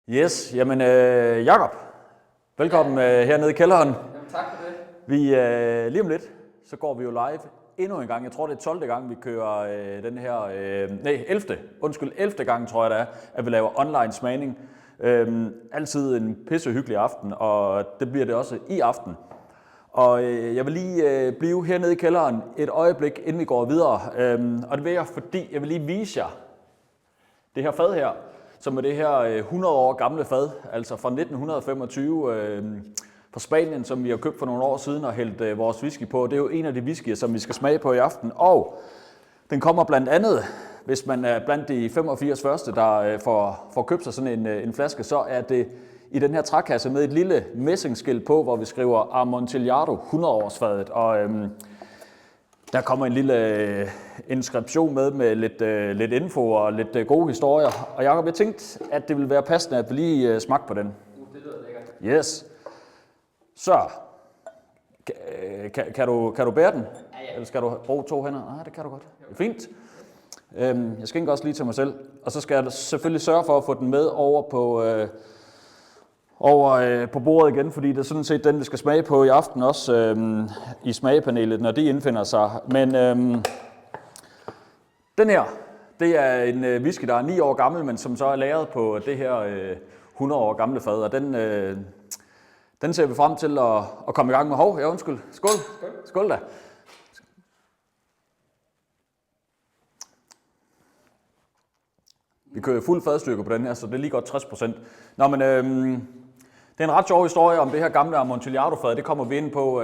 Yes, jamen Jakob, velkommen hernede i kælderen. Jamen, tak for det. Vi lige om lidt, så går vi jo live endnu en gang. Jeg tror det er 12. gang vi kører den her, 11. gang tror jeg det er, at vi laver online smagning. Altid en pissehyggelig aften, og det bliver det også i aften. Og jeg vil lige blive hernede i kælderen et øjeblik, inden vi går videre. Og det vil jeg, fordi jeg vil lige vise jer det her fad her, som er det her 100 år gamle fad, altså fra 1925 fra Spanien, som vi har købt for nogle år siden og hældt vores whisky på. Det er jo en af de whiskyer, som vi skal smage på i aften. Og den kommer blandt andet, hvis man er blandt de 85 første, der får købt sig sådan en flaske, så er det i den her trækasse med et lille messingskilt på, hvor vi skriver Amontillado 100-årsfadet. Og der kommer en lille inskription med lidt info og lidt gode historier. Og Jacob, jeg tænkte, at det ville være passende, at vi lige smagte på den. Det lyder lækkert. Yes. Så, kan du bære den? Ja. Eller skal du bruge 2 hænder? Nej, det kan du godt. Det er fint. Jeg skænker også lige til mig selv. Og så skal jeg selvfølgelig sørge for at få den med over på bordet igen, fordi det er sådan set den, vi skal smage på i aften også i smagepanelet, når de indfinder sig. Men den her, det er en whisky, der er 9 år gammel, men som så er lagret på det her 100 år gamle fad, og den ser vi frem til at komme i gang med. Ja, undskyld. Skål. Skål da. Vi kører fuld fadstyrke på den her, så det er lige godt 60%. Nå, men det er en ret sjov historie om det her gamle Amontillado-fad. Det kommer vi ind på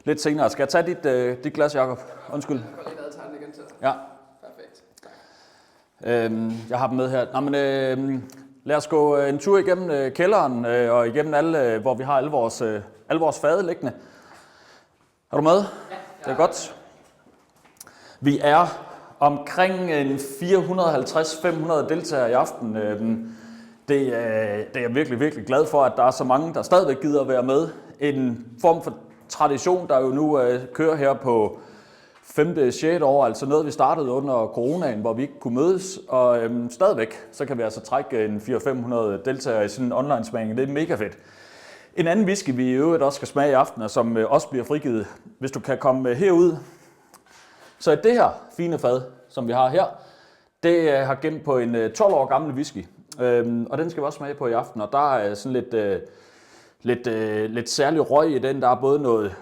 lidt senere. Skal jeg tage dit glas, Jacob? Undskyld. Jeg går lige ned og tager den igen til dig. Ja. Perfekt. Jeg har dem med her. Nå, men lad os gå en tur igennem kælderen og igennem alle, hvor vi har alle vores fade liggende. Er du med? Ja. Det er godt. Vi er omkring 450-500 deltagere i aften. Det er jeg virkelig, virkelig glad for, at der er så mange, der stadigvæk gider at være med. En form for tradition, der jo nu kører her på 5. 6. år, altså noget, vi startede under coronaen, hvor vi ikke kunne mødes. Og stadigvæk, så kan vi altså trække en 400-500 deltagere i sådan en online-smagning. Det er mega fedt. En anden whisky, vi i øvrigt også skal smage i aften, og som også bliver frigivet, hvis du kan komme herud. Så det her fine fad, som vi har her, det har gemt på en 12 år gammel whisky. Og den skal vi også smage på i aften, og der er sådan lidt særlig røg i den. Der er både noget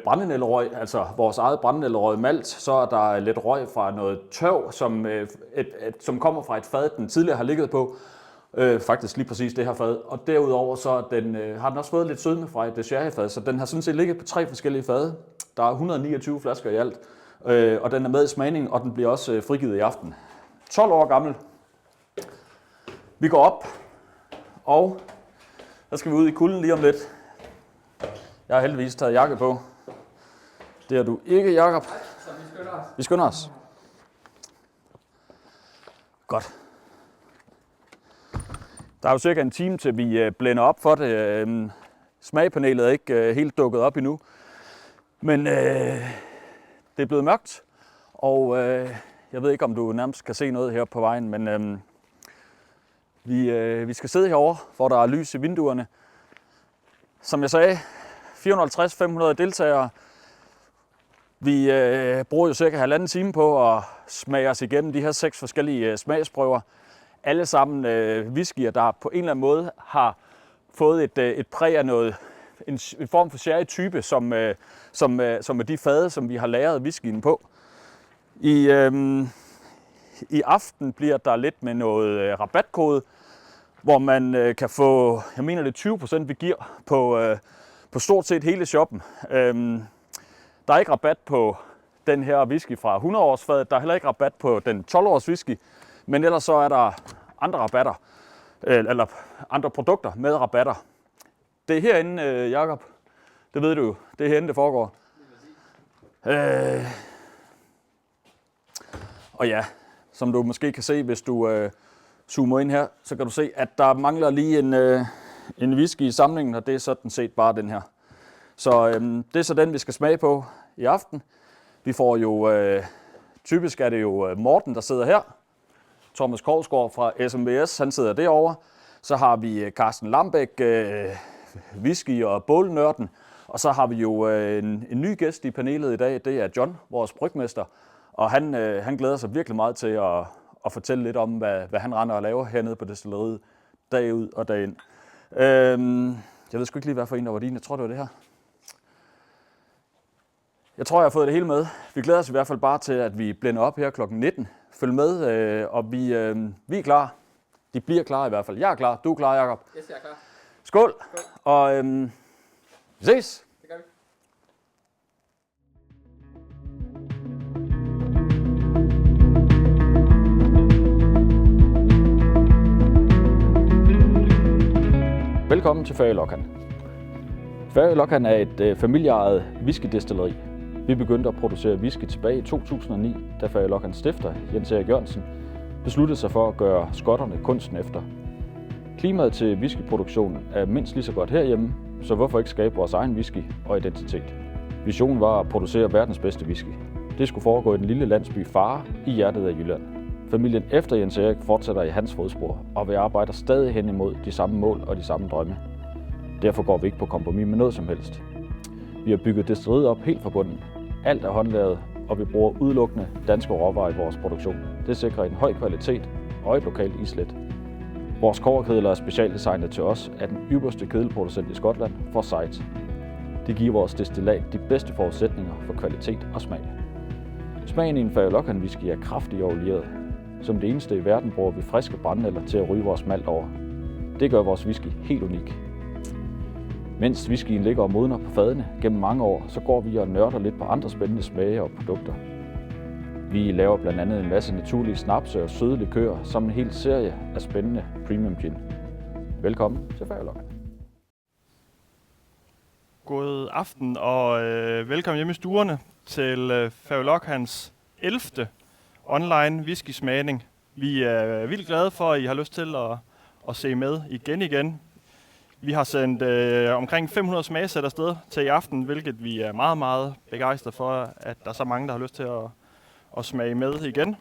brændenælderøg, altså vores eget brændenælderøg malt, så er der lidt røg fra noget tørv, som kommer fra et fad, den tidligere har ligget på. Faktisk lige præcis det her fad. Og derudover så har den også fået lidt sødme fra et sherryfad, så den har sådan set ligget på 3 forskellige fade. Der er 129 flasker i alt, og den er med i smagning, og den bliver også frigivet i aften. 12 år gammel. Vi går op, og så skal vi ud i kulden lige om lidt. Jeg har heldigvis taget jakke på. Det har du ikke, Jakob. Så vi skynder os. Vi skynder os. Godt. Der er jo cirka en time til vi blænder op for det. Smagpanelet er ikke helt dukket op endnu. Men det er blevet mørkt, og jeg ved ikke, om du nærmest kan se noget her på vejen, men vi skal sidde herovre, hvor der er lys i vinduerne. Som jeg sagde, 450-500 deltagere. Vi bruger jo cirka 1,5 time på at smage os igennem de her 6 forskellige smagsprøver. Alle sammen whiskyer, der på en eller anden måde har fået et præg af noget, en form for sherry-type, som er de fade, som vi har lagret whiskyen på. I aften bliver der lidt med noget rabatkode, hvor man kan få, jeg mener det er 20% vi giver på stort set hele shoppen. Der er ikke rabat på den her whisky fra 100-årsfadet, der er heller ikke rabat på den 12-års whisky, men ellers så er der andre rabatter, eller andre produkter med rabatter. Det er herinde, Jakob, det ved du jo, det er herinde, det foregår. Og ja, som du måske kan se, hvis du zoomer ind her, så kan du se, at der mangler lige en whisky i samlingen, og det er sådan set bare den her. Så det er så den, vi skal smage på i aften. Vi får jo, typisk er det jo Morten, der sidder her. Thomas Korsgaard fra SMBS, han sidder derovre. Så har vi Carsten Lambæk, whisky- og bålnørden. Og så har vi jo en ny gæst i panelet i dag, det er John, vores brygmester. Og han glæder sig virkelig meget til at fortælle lidt om, hvad han render og laver hernede på destilleriet, dag ud og dag ind. Jeg ved sgu ikke lige, hvad for en der var din. Jeg tror, det var det her. Jeg tror, jeg har fået det hele med. Vi glæder os i hvert fald bare til, at vi blænder op her kl. 19. Følg med, og vi er klar. De bliver klar i hvert fald. Jeg er klar. Du er klar, Jacob? Yes, jeg er klar. Skål! Og vi ses! Det gør vi. Velkommen til Færø Lochan. Færø Lochan er et familieejet whiskydestilleri. Vi begyndte at producere whisky tilbage i 2009, da Færø Lochans stifter, Jens Erik Jørgensen, besluttede sig for at gøre skotterne kunsten efter. Klimaet til whiskyproduktionen er mindst lige så godt herhjemme, så hvorfor ikke skabe vores egen whisky og identitet? Visionen var at producere verdens bedste whisky. Det skulle foregå i den lille landsby Fare i hjertet af Jylland. Familien efter Jens Erik fortsætter i hans fodspor, og vi arbejder stadig hen imod de samme mål og de samme drømme. Derfor går vi ikke på kompromis med noget som helst. Vi har bygget destilleriet op helt fra bunden. Alt er håndlavet, og vi bruger udelukkende danske råvarer i vores produktion. Det sikrer en høj kvalitet og et lokalt islet. Vores kobberkedler er specialdesignet til os af den ypperste kedelproducent i Skotland, Forsyth. Det giver vores destillat de bedste forudsætninger for kvalitet og smag. Smagen i en Færø Lochan whisky er kraftig og olieret. Som det eneste i verden bruger vi friske brændenælder til at ryge vores malt over. Det gør vores whisky helt unik. Mens whiskyen ligger og modner på fadene gennem mange år, så går vi og nørder lidt på andre spændende smage og produkter. Vi laver blandt andet en masse naturlige snapse og søde likører, samt en hel serie af spændende premium gin. Velkommen til Færø Lochan. God aften og velkommen hjemme i stuerne til Færø Lochans 11. online whisky-smagning. Vi er vildt glade for, at I har lyst til at se med igen. Vi har sendt omkring 500 smagsæt afsted til i aften, hvilket vi er meget, meget begejstrede for, at der er så mange, der har lyst til at smage med igen.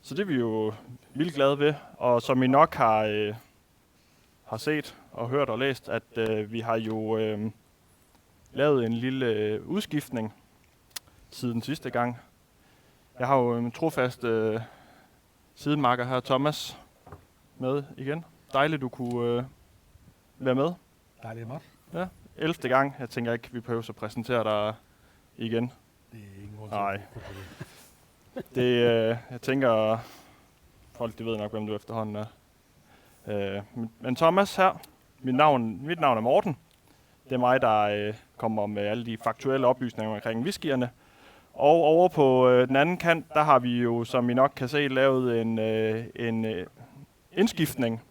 Så det er vi jo vildt glade ved. Og som I nok har set og hørt og læst, at vi har jo lavet en lille udskiftning siden sidste gang. Jeg har jo en trofast sidemarker her, Thomas, med igen. Dejligt, du kunne være med. Dejligt meget. Ja, 11. gang. Jeg tænker ikke, vi behøver at præsentere dig igen. Det er ingen grund til. Nej. Jeg tænker, folk de ved nok, hvem du efterhånden er. Men Thomas her, mit navn er Morten. Det er mig, der kommer med alle de faktuelle oplysninger omkring whiskyerne. Og over på den anden kant, der har vi jo, som I nok kan se, lavet en indskiftning.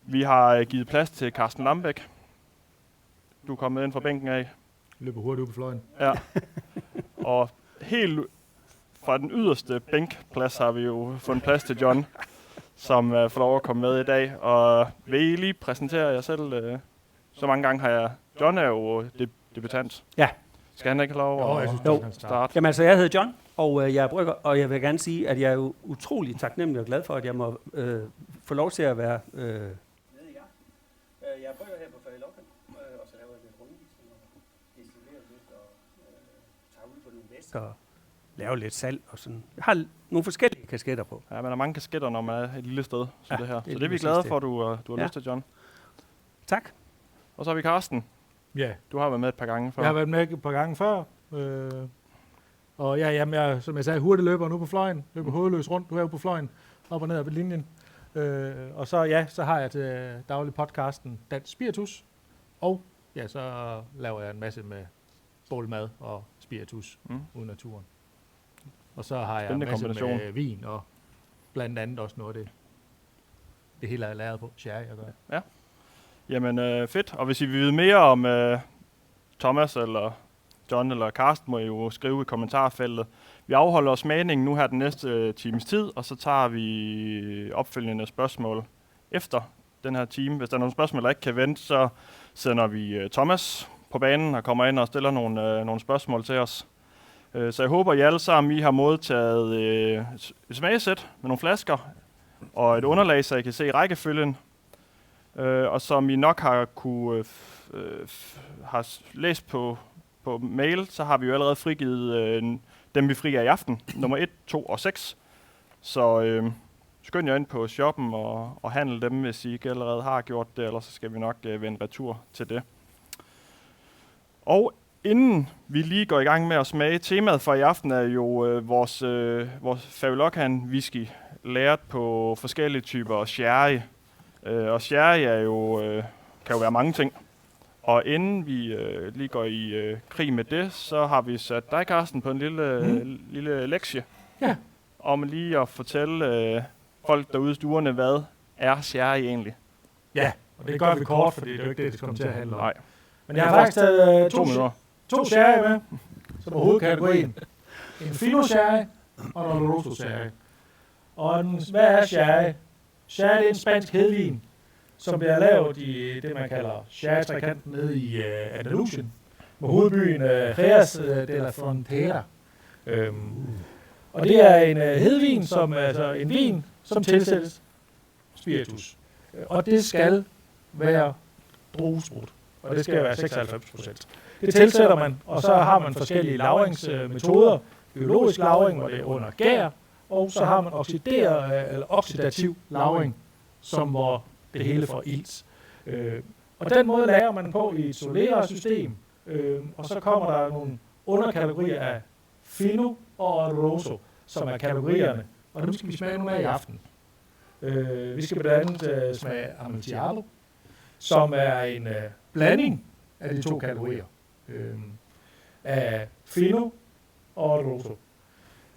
Vi har givet plads til Carsten Lambæk. Du er kommet ind fra bænken af. Løber hurtigt ud på fløjen. Ja. Og helt fra den yderste bænkplads har vi jo fundet plads til John, som får lov at komme med i dag. Og vil I lige præsentere jer selv? Så mange gange har jeg... John er jo debutant. Ja. Skal han ikke have lov at starte? Jamen altså, jeg hedder John, og jeg er brygger, og jeg vil gerne sige, at jeg er jo utrolig taknemmelig og glad for, at jeg må få lov til at være med i gang. Jeg er brygger her på Færø Lochan, og så laver jeg lidt rundvisning og destillerer lidt og tager ud på nogle væsker og laver lidt salg og sådan. Jeg har nogle forskellige kasketter på. Ja, man har mange kasketter, når man er et lille sted som det her. Så det er vi præcis glade det. for, at du har lyst til, John. Tak. Og så har vi Carsten. Ja, Du har været med et par gange før. jeg har været med et par gange før. Og ja, jamen, jeg, som jeg sagde, hurtigt løber nu på fløjen. Løber hovedløs rundt. Du er jo på fløjen. Op og ned ad linjen. Og så har jeg til daglig podcasten Dansk Spiritus. Og ja, så laver jeg en masse med bålmad og spiritus ude i naturen. Og så har jeg en masse med vin og blandt andet også noget af det hele er lavet på sherry at gøre. Ja. Jamen fedt. Og hvis I vil vide mere om Thomas eller John eller Carsten, må I jo skrive i kommentarfeltet. Vi afholder smagningen nu her den næste times tid, og så tager vi opfølgende spørgsmål efter den her time. Hvis der er nogle spørgsmål, der ikke kan vente, så sender vi Thomas på banen og kommer ind og stiller nogle spørgsmål til os. Så jeg håber, I alle sammen I har modtaget et smagesæt med nogle flasker. og et underlag, så I kan se rækkefølgen. Og som I nok har har læst på mail, så har vi jo allerede frigivet dem, vi frigiver i aften. Nummer 1, 2 og 6. Så skynd jer ind på shoppen og handle dem, hvis I ikke allerede har gjort det, ellers så skal vi nok vende retur til det. Og inden vi lige går i gang med at smage, temaet for i aften er jo vores Færølokan whisky, lært på forskellige typer sherry. Og sherry er jo, kan jo være mange ting. Og inden vi lige går i krig med det, så har vi sat dig, Carsten, på en lille lektie. Ja. Om lige at fortælle folk derude i stuerne, hvad er sherry egentlig? Ja, og det gør vi kort, fordi det er jo ikke det kommer til at handle om. Nej. Men jeg har faktisk taget 2 minutter. 2 sherry med, som er hovedkategorien. En fino sherry og en oloroso sherry. Og hvad er sherry? Sherry er en spansk hedvin, som bliver lavet i det, man kalder sherry-trekanten nede i Andalusien, med hovedbyen Jerez de la Frontera. Og det er en hedvin, som altså en vin, som tilsættes spiritus. Og det skal være druesprut, og det skal være 96%. Det tilsætter man, og så har man forskellige lagringsmetoder. Biologisk lagring, hvor det er under gær, og så har man oxidativ lagring, som hvor det hele får ilt. Og den måde lærer man på i et Solera-system, og så kommer der nogle underkategorier af fino og oloroso, som er kategorierne, og dem skal vi smage nogle af i aften. Vi skal blandt andet smage Amontillado, som er en blanding af de 2 kategorier af fino og oloroso.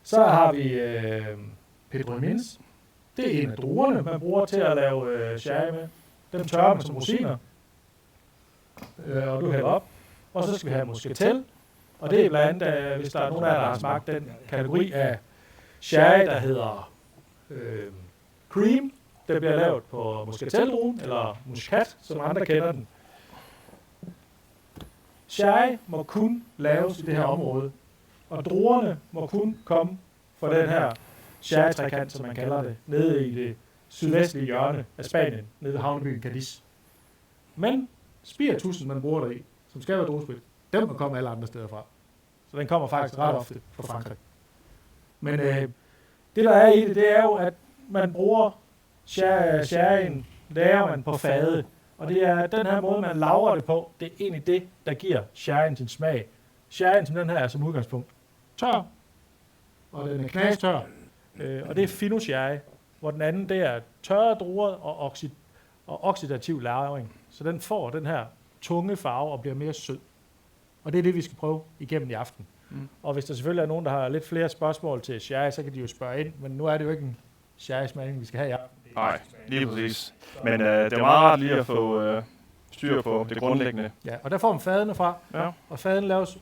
Så har vi Pedro Jiménez. Det er en af druerne, man bruger til at lave sherry med. Dem tørrer man som rosiner, og du hælder op. Og så skal vi have muscatel, og det er blandt andet, hvis der er nogen af jer, der har smagt den kategori af sherry, der hedder cream. Det bliver lavet på muscateldruen, eller muscat, som andre kender den. Sherry må kun laves i det her område, og druerne må kun komme fra den her sherry-trekant, som man kalder det, nede i det sydvestlige hjørne af Spanien, nede ved havnebyen Cadiz. Men spiritusen, man bruger der i, som skal være druesprit, den må komme alle andre steder fra. Så den kommer faktisk ret ofte fra Frankrig. Men det, der er i det, det er jo, at man bruger sherryen, lærer man på fade. Og det er den her måde, man laver det på, det er egentlig det, der giver sherryen sin smag. Sherryen som den her er som udgangspunkt tør, og den er knastør. Og det er fino sherry, hvor den anden, det er tørre druer og oxidativ lagring. Så den får den her tunge farve og bliver mere sød. Og det er det, vi skal prøve igennem i aften. Og hvis der selvfølgelig er nogen, der har lidt flere spørgsmål til sherry, så kan de jo spørge ind. Men nu er det jo ikke en sherry-smagning, vi skal have i aften. Nej, lige præcis. Men det er meget rart lige at få styr på det grundlæggende. Ja, og der får man fadene fra. Ja. Og faden laves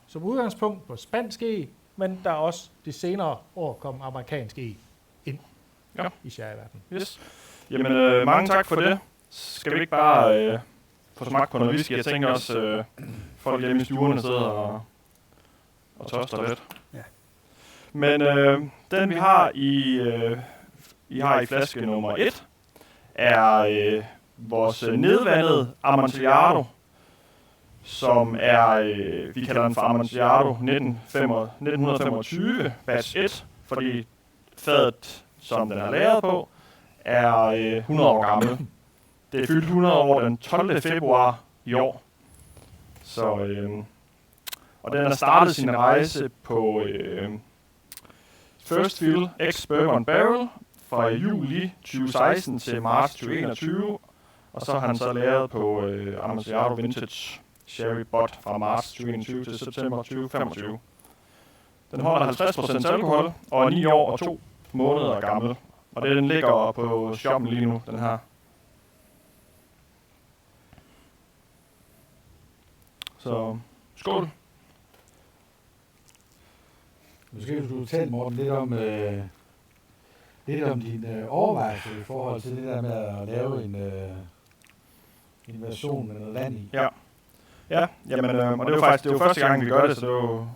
som udgangspunkt på spansk eg, men der er også de senere år kommet amerikansk eg ind i sherryverdenen. Yes. Jamen, mange tak for det. Skal vi ikke bare få smagt på noget whisky? Jeg tænker også, folk hjemme i stuerne sidder og tørster lidt. Ja. Men den vi har i flaske nummer 1, er vores nedvandede Amontillado, som er, vi kalder den for Amontillado 1925, batch 1, fordi fadet, som den er lavet på, er 100 år gammel. Det er fyldt 100 år den 12. februar i år. Så, og den har startet sin rejse på First Fill X Bourbon Barrel fra juli 2016 til marts 2021. Og så har han så lavet på Amontillado Vintage Sherry Bot fra marts 2021 til september 2025. Den holder 50% alkohol og er 9 år og 2 måneder gammel. Og den ligger på shoppen lige nu, den her. Så skål. Måske skulle du tale, Morten, lidt om din overvejelse i forhold til det der med at lave en version med noget vand i. Ja, jamen, og det er jo faktisk første gang, vi gør det, så det er jo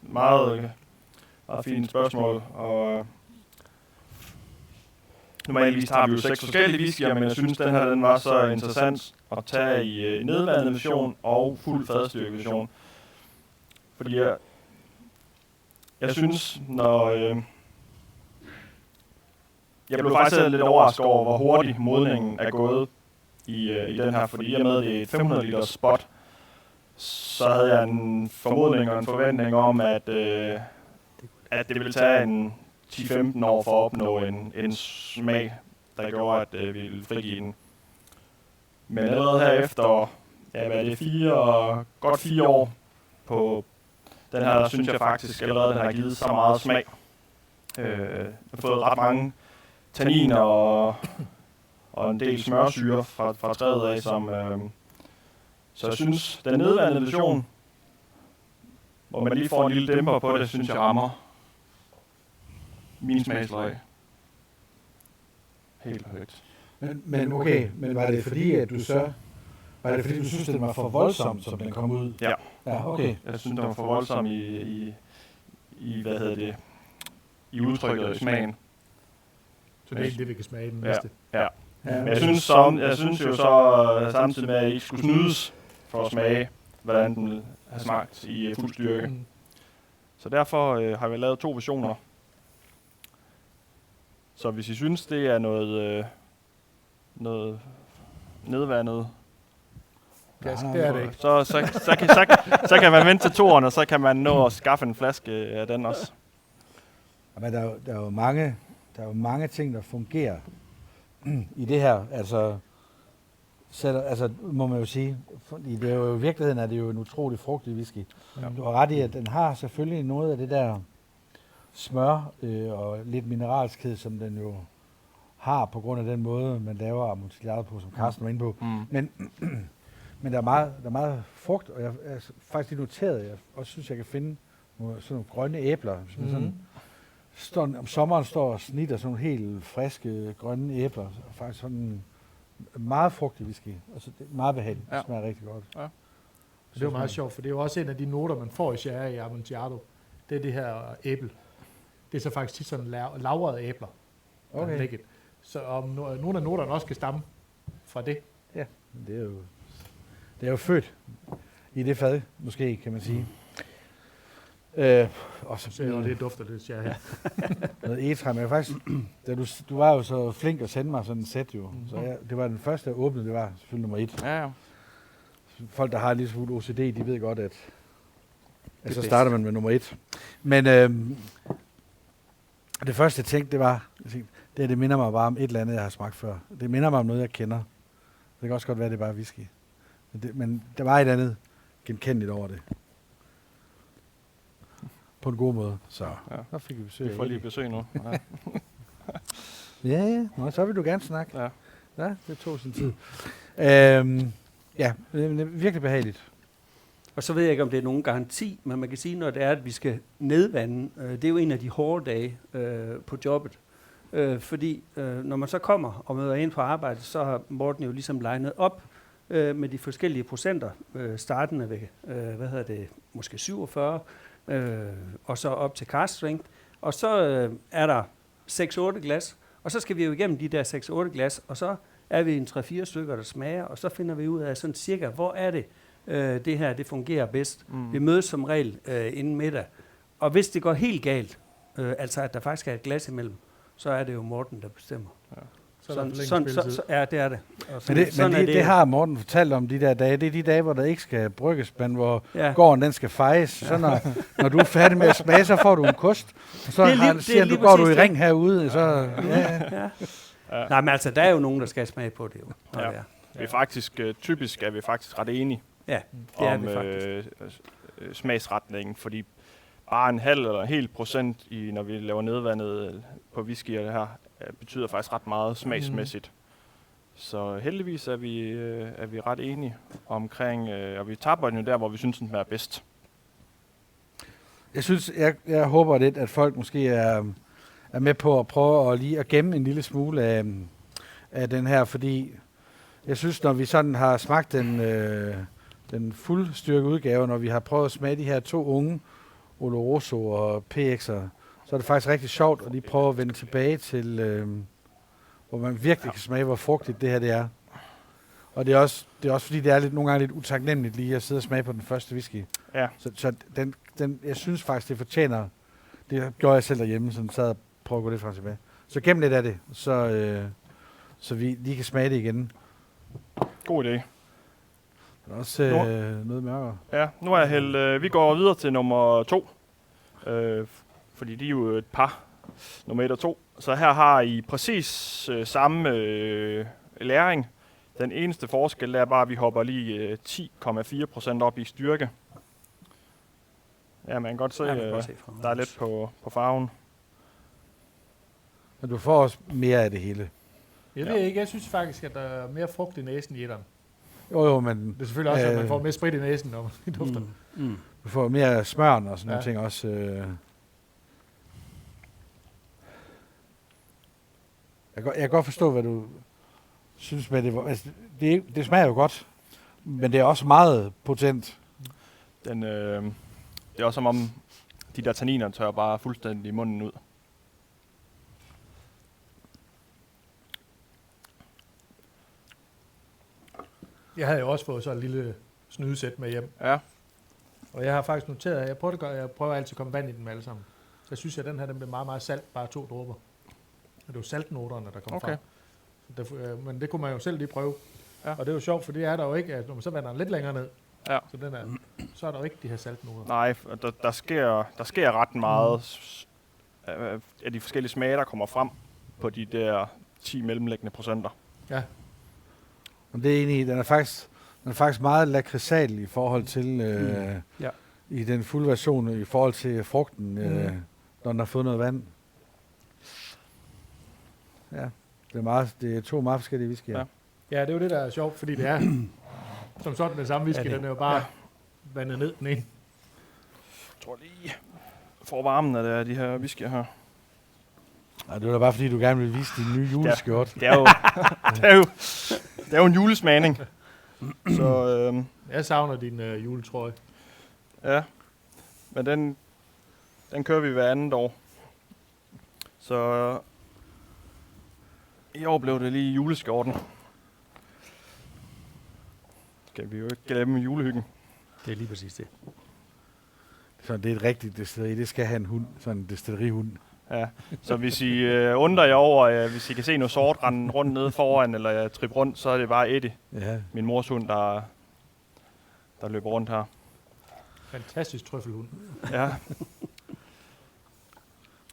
meget fint spørgsmål. Og Normalvis tager vi jo 6 forskellige whiskyer, men jeg synes, den her den var så interessant at tage i nedvandet version og fuld fadstyrke version. Fordi jeg synes, når... jeg blev faktisk lidt overrasket over, hvor hurtigt modningen er gået i den her, fordi i og med, det er et 500 liters spot, så havde jeg en formodning og en forventning om, at det ville tage en 10-15 år for at opnå en smag, der gjorde, at vi ville frigive den. Men allerede her efter, godt 4 år på den her, der synes jeg faktisk allerede, den har givet så meget smag. Jeg har fået ret mange tanniner og en del smørsyre fra træet af, så jeg synes, den nedvandede version, hvor man lige får en lille dæmper på det, synes jeg rammer min smagsløg helt højt. Men okay, men var det fordi, at du så... Var det fordi, du synes, den var for voldsom, som den kom ud? Ja. Ja, okay. Jeg synes, den var for voldsom i i udtrykket og i smagen. Så det er ikke det, vi kan smage i den næste. Ja. Men jeg synes jo så samtidig med, at jeg ikke skulle snydes for at smage, hvordan den har smagt i fuld styrke. Mm. Så derfor har vi lavet 2 versioner. Så hvis I synes, det er noget nedvandet, Det er det ikke. så kan man vente til 2'eren, og så kan man nå at skaffe en flaske af den også. Men der er jo mange ting, der fungerer i det her. Altså må man jo sige, fordi det er jo, i virkeligheden er det jo en utrolig frugtig whisky. Ja. Du har ret i, at den har selvfølgelig noget af det der smør og lidt mineralskhed, som den jo har på grund af den måde, man laver amontillado på, som Carsten var inde på. Mm. Men der er meget frugt, og jeg er faktisk lige noteret, jeg også synes, jeg kan finde sådan nogle grønne æbler, som sådan, om sommeren står og snitter sådan nogle helt friske grønne æbler, faktisk sådan meget frugtig whisky, altså det er meget behageligt, det smager rigtig godt. Ja. Det er jo meget sjovt, for det er jo også en af de noter, man får i sherry i amontillado, det er det her æble. Det er så faktisk tit sådan lavrede æbler, okay. Så om nogle af noterne også kan stamme fra det. Ja, det er jo født i det fad, måske, kan man sige. Og så det dufter lidt, ja. Noget egetræ, men faktisk, du var jo så flink at sende mig sådan en sæt jo, så det var den første, jeg åbnede, det var selvfølgelig nummer 1. Ja. Folk, der har lige så OCD, de ved godt, at så starter man med nummer 1. Men det første, jeg tænkte, det minder mig bare om et eller andet, jeg har smagt før. Det minder mig om noget, jeg kender. Det kan også godt være, det er bare whisky. Men der var et andet genkendeligt over det. På en god måde. Så der fik vi besøg. Vi får lige besøg nu. Ja. Nå, så vil du gerne snakke. Ja, det tog sin tid. Ja, det er virkelig behageligt. Og så ved jeg ikke, om det er nogen garanti, men man kan sige, når det er, at vi skal nedvande, det er jo en af de hårde dage på jobbet. Fordi når man så kommer og møder ind på arbejde, så har Morten jo ligesom legnet op med de forskellige procenter, startende ved, måske 47, og så op til cast strength. Og så er der 6-8 glas, og så skal vi jo igennem de der 6-8 glas, og så er vi en 3-4 stykker, der smager, og så finder vi ud af sådan cirka, hvor er det, det her det fungerer bedst. Vi mødes som regel inden middag, og hvis det går helt galt, altså at der faktisk er et glas imellem, så er det jo Morten, der bestemmer. Ja. Ja, det er det. Det har Morten fortalt om de der dage. Det er de dage, hvor der ikke skal brygges, men hvor gården den skal fejes. Ja. Så når du er færdig med at smage, så får du en kost. Og så siger du, går du i ring herude. Så, Ja. Nej, men altså, der er jo nogen, der skal smage på det. Jo. Ja. Vi er faktisk, typisk er vi faktisk ret enige om smagsretningen, fordi bare en halv eller en hel procent, når vi laver nedvandet på whisky og det her, betyder faktisk ret meget smagsmæssigt. Så heldigvis er vi ret enige omkring, og vi tapper den jo der, hvor vi synes, den er bedst. Jeg håber lidt, at folk måske er med på at prøve at gemme en lille smule af den her, fordi jeg synes, når vi sådan har smagt den fuldstyrke udgave, når vi har prøvet at smage de her 2 unge, Oloroso og PX'er, så er det faktisk rigtig sjovt at lige prøve at vende tilbage til hvor man virkelig kan smage, hvor frugtigt det her det er. Og det er også fordi, det er nogle gange lidt utaknemmeligt lige at sidde og smage på den første whisky. Ja. Så den, jeg synes faktisk, det fortjener, det gjorde jeg selv derhjemme, så sad og prøvede at gå lidt frem tilbage. Så gem lidt af det, så vi lige kan smage det igen. God idé. Det er også noget mørkere. Ja, nu er vi går videre til nummer 2. Fordi de er jo et par, nummer 1 og 2. Så her har I præcis samme læring. Den eneste forskel er bare, at vi hopper lige 10,4% op i styrke. Ja, man kan godt se, der er lidt på farven. Men du får også mere af det hele. Jeg ved ikke, jeg synes faktisk, at der er mere frugt i næsen i etteren. Jo, men Det er selvfølgelig også, at man får mere sprit i næsen, når man dufter. du får mere smøren og sådan nogle ting også. Jeg kan godt forstå, hvad du synes med det. Altså, det smager jo godt, men det er også meget potent. Det er også som om, de der tanniner tør bare fuldstændig i munden ud. Jeg havde jo også fået så et lille snydesæt med hjem. Ja. Og jeg har faktisk noteret, at jeg prøver altid at komme vand i dem alle sammen. Så jeg synes, at den her den bliver meget, meget salt, bare 2 dråber. Og det er jo saltnoterne, der kommer fra. Men det kunne man jo selv lige prøve. Ja. Og det er jo sjovt, for det er der jo ikke, at når man så vander den lidt længere ned, så er der jo ikke de her saltnoter. Nej, der sker ret meget af de forskellige smage, der kommer frem på de der 10 mellemliggende procenter. Ja. Og det er egentlig, den er faktisk meget lakridsal i forhold til i den fulde version i forhold til frugten, når den har fået noget vand. Ja, det er 2 meget forskellige whiskyer. Ja. Ja, det er jo det, der er sjovt, fordi det er som sådan den samme whisky, den er jo bare vandet ned den ene. Jeg tror lige for varmen af de her whiskyer her. Nej, det var da bare fordi, du gerne ville vise din nye juleskjort. Det er jo en julesmagning. Så Jeg savner din juletrøje. ja, men den kører vi hver andet år. Så i år blev det lige juleskjorten. Skal vi jo ikke glemme julehyggen. Det er lige præcis det. Så det er et rigtigt destilleri. Det skal have en hund, sådan en destillerihund. Ja, så hvis I undrer jer over, hvis I kan se noget sort rende rundt nede foran, eller trippe rundt, så er det bare Eddie, min mors hund, der løber rundt her. Fantastisk trøffelhund. Ja.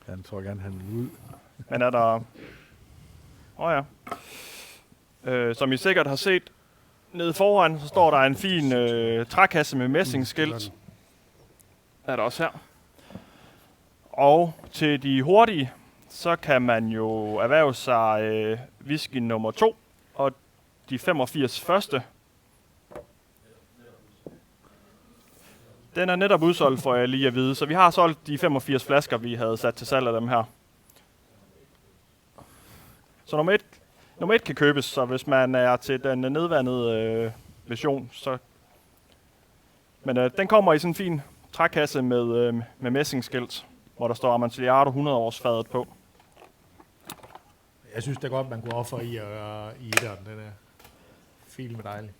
Jeg tror gerne, han vil ud. Men er der... som I sikkert har set, nede foran, så står der en fin trækasse med messingskilt. Er der også her. Og til de hurtige, så kan man jo erhverve sig whisky nummer 2 og de 85 første. Den er netop udsolgt, for jeg lige at vide. Så vi har solgt de 85 flasker, vi havde sat til salg af dem her. Så nummer 1 kan købes, så hvis man er til den nedvandede version, så... Men den kommer i sådan en fin trækasse med messingskilt, hvor der står Amontillado 100 års fadet på. Jeg synes da godt, man kunne ofre i etteren. Den er fil med dejlig.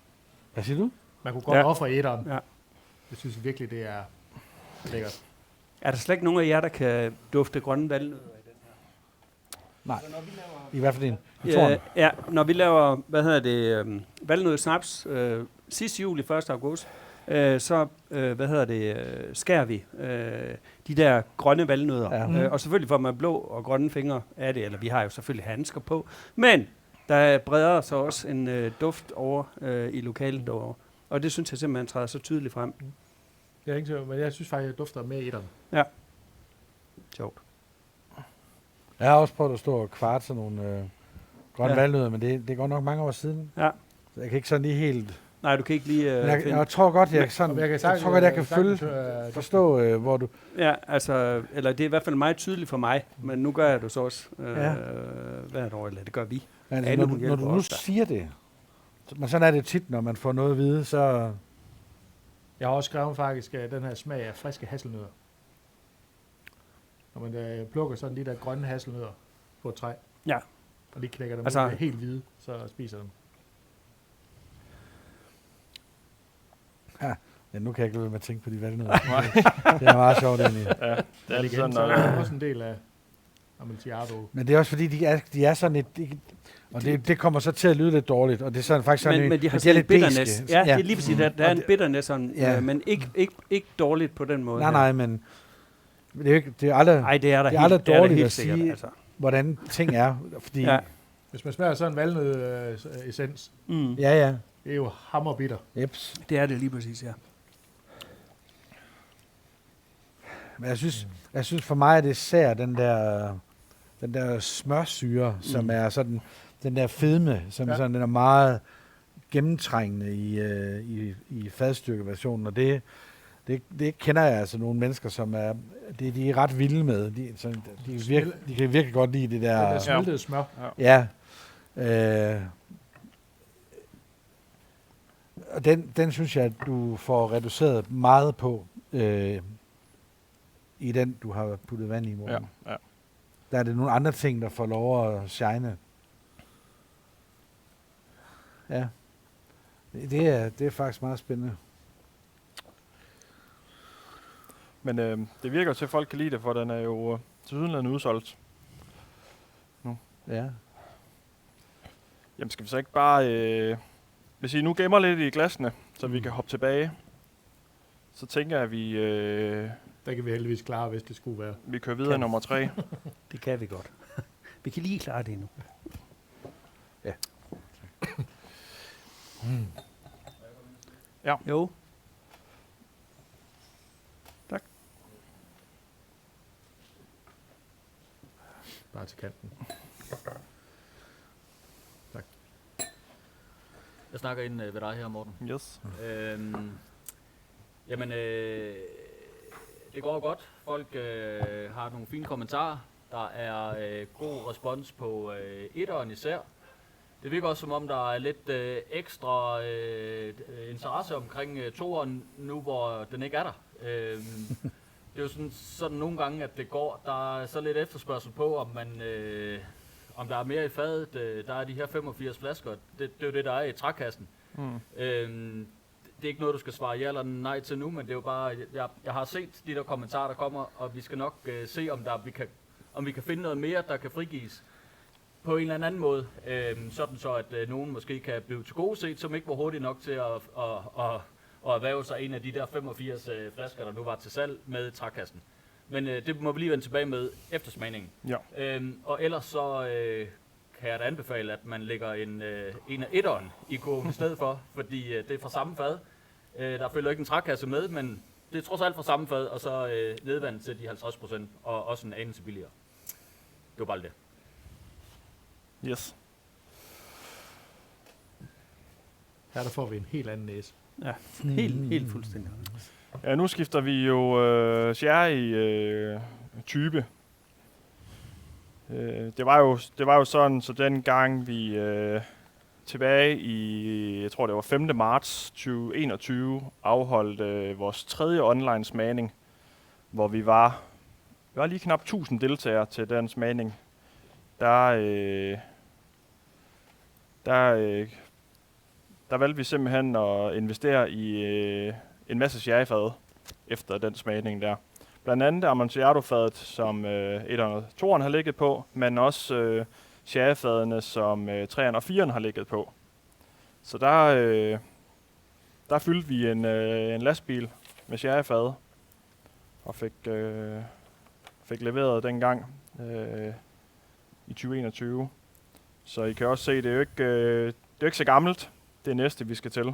Hvad siger du? Man kunne godt ofre i etteren. Ja. Jeg synes virkelig, det er lækkert. Er der slet ikke nogen af jer, der kan dufte grønne valnødder i den her? Nej, i hvert fald en. Ja, når vi laver, valnød-snaps sidste jul i 1. august, så skærer vi de der grønne valnødder. Og selvfølgelig får man blå og grønne fingre af det, eller vi har jo selvfølgelig handsker på. Men der breder så også en duft over i lokalet derovre. Og det synes jeg simpelthen træder så tydeligt frem. Det er ikke så, men jeg synes faktisk, jeg dufter med i etteren. Ja. Sjovt. Jeg har også prøvet at stå og kvarte sådan nogle grønne valnødder, men det går nok mange år siden. Ja. Så jeg kan ikke sådan lige helt... Nej, du kan ikke lige jeg tror godt, jeg kan forstå, hvor du... Ja, altså, eller det er i hvert fald meget tydeligt for mig, men nu gør jeg det så også hvert år, eller det gør vi. Altså, når du nu siger det, men sådan er det tit, når man får noget at vide, så... Jeg har også skrevet faktisk den her smag af friske hasselnødder. Når man plukker sådan de der grønne hasselnødder på et træ. Ja. Og de knækker dem Altså- helt hvide, så spiser dem. Ja, nu kan jeg ikke lade være med at tænke på de valnødder. Det er meget sjovt egentlig. Ja, det er Men lidt igen, sådan, så er det også en del af Amontillado. Men det er også fordi, de er sådan et... Og det kommer så til at lyde lidt dårligt, og det er sådan faktisk sådan... Men de har er sådan en lidt bitterness. beske. Ja, det er lige præcis. Der er en bitterness, sådan, Ja. men ikke dårligt på den måde. Nej, men det er, ikke, det er aldrig, Nej, det er der det er aldrig det er der dårligt helt at sikkert, sige, altså. hvordan ting er. Fordi, Ja. Hvis man smager sådan en valnød-essens, ja. det er jo hammerbitter. Jeps. Det er det lige præcis, ja. Men jeg synes for mig, at det især den der smørsyre, som er sådan, den der fedme, som sådan, den er meget gennemtrængende i fadstyrkeversionen, og det kender jeg altså nogle mennesker, som er, de er ret vilde med. De kan virkelig godt lide det der. Det der smeltede smør. Ja. Og den synes jeg, at du får reduceret meget på i den, du har puttet vand i, Morten. Ja. Der er det nogle andre ting, der får lov at shine. Ja. Det er faktisk meget spændende. Men det virker til, at folk kan lide det, for den er jo tilsyneladende udsolgt. Ja. Jamen skal vi så ikke bare... hvis I nu gemmer lidt i glasene, så vi kan hoppe tilbage, så tænker jeg, at Der kan vi heldigvis klare, hvis det skulle være. vi kører videre nummer 3. Det kan vi godt. Vi kan lige klare det nu. Ja. Ja. Jo. Bare til kanten. Tak. Jeg snakker ind ved dig her, Morten. Yes. Jamen, det går godt. Folk har nogle fine kommentarer. Der er god respons på etteren især. Det virker også som om, der er lidt ekstra interesse omkring toeren nu, hvor den ikke er der. Det er jo sådan nogle gange, at det går. Der er så lidt efterspørgsel på, om der er mere i fadet. Der er de her 85 flasker. Det er jo det, der er i trækassen. Det er ikke noget, du skal svare ja eller nej til nu, men det er jo bare, jeg har set de der kommentarer, der kommer, og vi skal nok se, om vi kan finde noget mere, der kan frigives på en eller anden måde, sådan så, at nogen måske kan blive til gode set, som ikke var hurtigt nok til at erhverve sig en af de der 85 flasker, der nu var til salg med trækassen. Men det må vi lige vende tilbage med eftersmagningen. Ja. Og ellers så kan jeg da anbefale, at man lægger en af etteren i kurven i stedet for, fordi det er fra samme fad. Der følger ikke en trækasse med, men det er trods alt fra samme fad, og så nedvand til de 50%, og også en anelse billigere. Det var bare det. Yes. Her der får vi en helt anden næse. Ja, helt fuldstændig. Ja, nu skifter vi jo sherry-type. Det var jo sådan, så dengang vi tilbage i, jeg tror det var 5. marts 2021, afholdt vores 3. online smagning, hvor vi var lige knap 1000 deltagere til den smagning. Der valgte vi simpelthen at investere i en masse sherryfad efter den smagning der. Blandt andet Amontillado-fadet, som 1'eren og 2'eren har ligget på, men også sherryfadene, som 3'eren og 4'eren har ligget på. Så der fyldte vi en lastbil med sherryfad og fik leveret dengang i 2021. Så I kan også se, det er jo ikke så gammelt, det næste vi skal til.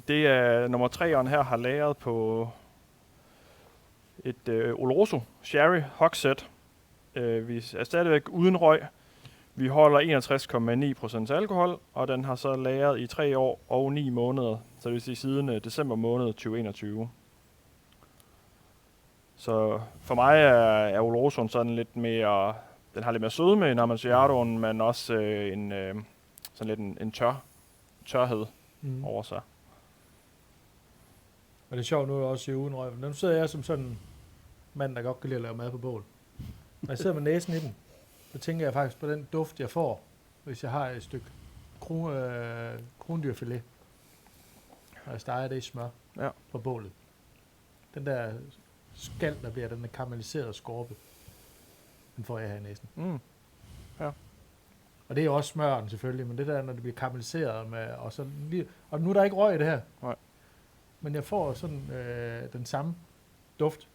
Det er nummer 3'eren her har lagret på et Oloroso Sherry Hogshead. Vi er stadigvæk uden røg. Vi holder 61,9% alkohol, og den har så lagret i 3 år og 9 måneder, så det vil sige siden december måned 2021. Så for mig er Olorosoen sådan lidt mere, den har lidt mere sødme end Amontilladoen, men også sådan lidt en tørhed over sig. Og det er sjovt, nu er jeg også i uden røg. Nu sidder jeg som sådan en mand, der godt kan lide at lave mad på bål. Og jeg sidder med næsen i den. så tænker jeg faktisk på den duft, jeg får, hvis jeg har et stykke krondyrfilet, og jeg steger det i smør på bålet. Den der skal, der bliver den karamelliserede skorpe, den får jeg her i næsen. Mm. Ja. Og det er jo også smøren selvfølgelig, men det der, når det bliver karamelliseret med, og så lige, og nu er der ikke røg i det her. Nej. Men jeg får sådan den samme duft.